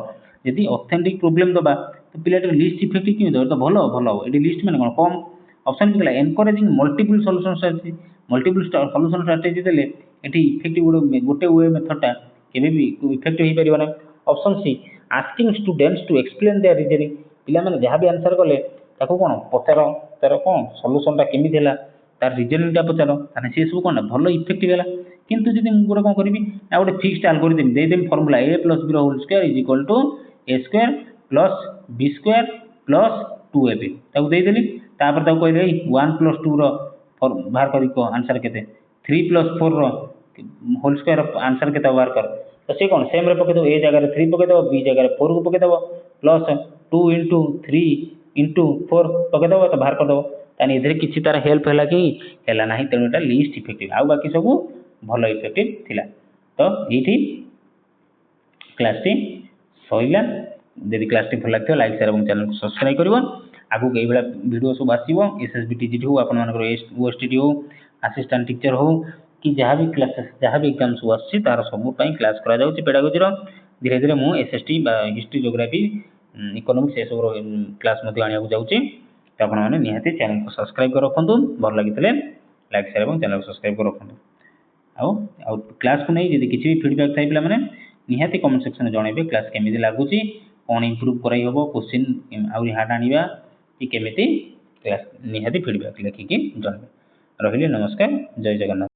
ଯଦି ଅଥେଣ୍ଟିକ୍ ପ୍ରୋବ୍ଲେମ୍ ଦେବା ତ ପିଲାଟି ଲିଷ୍ଟ ଇଫେକ୍ଟିଭ୍ କେମିତି ଦେବ ତ ଭଲ ହେବ ଏଠି ଲିଷ୍ଟ ମାନେ କ'ଣ କମ୍। ଅପସନ୍ ବି ଥିଲା encouraging multiple solution strategy. Multiple solution strategy ଦେଲେ ଏଠି ଇଫେକ୍ଟିଭ୍ ଗୋଟେ ୱେ ମେଥଡ୍ଟା କେବେ ବି ଇଫେକ୍ଟିଭ୍ ହେଇପାରିବ ନାହିଁ। Option C asking students to explain their reasoning. ପିଲାମାନେ ଯାହା ବି ଆନ୍ସର୍ କଲେ ତାକୁ କ'ଣ ପଚାର ତାର କ'ଣ ସଲ୍ୟୁସନ୍ଟା କେମିତି ହେଲା ତାର ରିଜନିଂଟା ପଚାର ତାହେଲେ ସେ ସବୁ କ'ଣ ଭଲ ଇଫେକ୍ଟିଭ୍ ହେଲା। କିନ୍ତୁ ଯଦି ମୁଁ ଗୋଟେ କ'ଣ କରିବି ନା ଗୋଟେ ଫିକ୍ସଡ ଆଲଗୋରିଦମ୍ ଦେଇଦେବି ଫର୍ମୁଲା a ପ୍ଲସ୍ b ର whole square is equal to a square plus b square plus 2ab ତାକୁ ଦେଇଦେଲି ତାପରେ ତାକୁ କହିଲେ ଏଇ 1 ପ୍ଲସ୍ 2 ର ବାହାର କରିକ ଆନ୍ସର୍ କେତେ 3 ପ୍ଲସ୍ 4 ର ହୋଲ୍ ସ୍କୋୟାର ଆନ୍ସର୍ କେତେ ବାହାର କର ତ ସେ କ'ଣ ସେମ୍ରେ ପକାଇଦେବ a ଜାଗାରେ 3 ପକାଇଦେବ b ଜାଗାରେ 4କୁ ପକାଇଦେବ ପ୍ଲସ୍ 2 ଇଣ୍ଟୁ 3 ଇଣ୍ଟୁ 4 ପକାଇଦେବ ତ ବାହାର କରିଦେବ। ତାହେଲେ ଏଥିରେ କିଛି ତାର ହେଲ୍ପ ହେଲା କି ହେଲା ନାହିଁ ତେଣୁ ଏଇଟା ଲିଷ୍ଟ ଇଫେକ୍ଟିଭ୍ ଆଉ ବାକି ସବୁ ଭଲ ଇଫେକ୍ଟିଭ୍ ଥିଲା। ତ ଏଇଠି କ୍ଲାସ୍ଟି ସରିଲା। ଯଦି କ୍ଲାସ୍ଟି ଭଲ ଲାଗିଥିବ ଲାଇକ୍ ସେୟାର ଏବଂ ଚ୍ୟାନେଲକୁ ସବସ୍କ୍ରାଇବ୍ କରିବ। ଆଗକୁ ଏଇଭଳିଆ ଭିଡ଼ିଓ ସବୁ ଆସିବ SSB TGT ହଉ ଆପଣମାନଙ୍କର OSTT ହଉ ଆସିଷ୍ଟାଣ୍ଟ ଟିଚର ହଉ କି ଯାହା ବି କ୍ଲାସେସ୍ ଯାହା ବି ଏକ୍ଜାମ୍ ସବୁ ଆସୁଛି ତାର ସବୁ ପାଇଁ କ୍ଲାସ୍ କରାଯାଉଛି ପେଡାଗୋଜିର। ଧୀରେ ଧୀରେ ମୁଁ SST ବା ହିଷ୍ଟ୍ରି ଜୋଗ୍ରାଫି ଇକୋନୋମିକ୍ସ ଏସବୁର କ୍ଲାସ୍ ମଧ୍ୟ ଆଣିବାକୁ ଯାଉଛି। ତ ଆପଣମାନେ ନିହାତି ଚ୍ୟାନେଲକୁ ସବସ୍କ୍ରାଇବ୍ କରି ରଖନ୍ତୁ। ଭଲ ଲାଗିଥିଲେ ଲାଇକ୍ ସେୟାର ଏବଂ ଚ୍ୟାନେଲକୁ ସବସ୍କ୍ରାଇବ୍ କରି ରଖନ୍ତୁ। ଆଉ କ୍ଲାସ୍କୁ ନେଇ ଯଦି କିଛି ବି ଫିଡ଼ବ୍ୟାକ୍ ଥାଏ ପିଲାମାନେ ନିହାତି କମେଣ୍ଟ ସେକ୍ସନରେ ଜଣାଇବେ କ୍ଲାସ୍ କେମିତି ଲାଗୁଛି କ'ଣ ଇମ୍ପ୍ରୁଭ୍ କରାଇ ହେବ କୋଶ୍ଚିନ୍ ଆହୁରି ହାର୍ଡ଼ ଆଣିବା କି କେମିତି କ୍ଲାସ୍ ନିହାତି ଫିଡ଼ବ୍ୟାକ୍ ଲେଖିକି ଜଣାଇବେ। ରହିଲି ନମସ୍କାର ଜୟ ଜଗନ୍ନାଥ।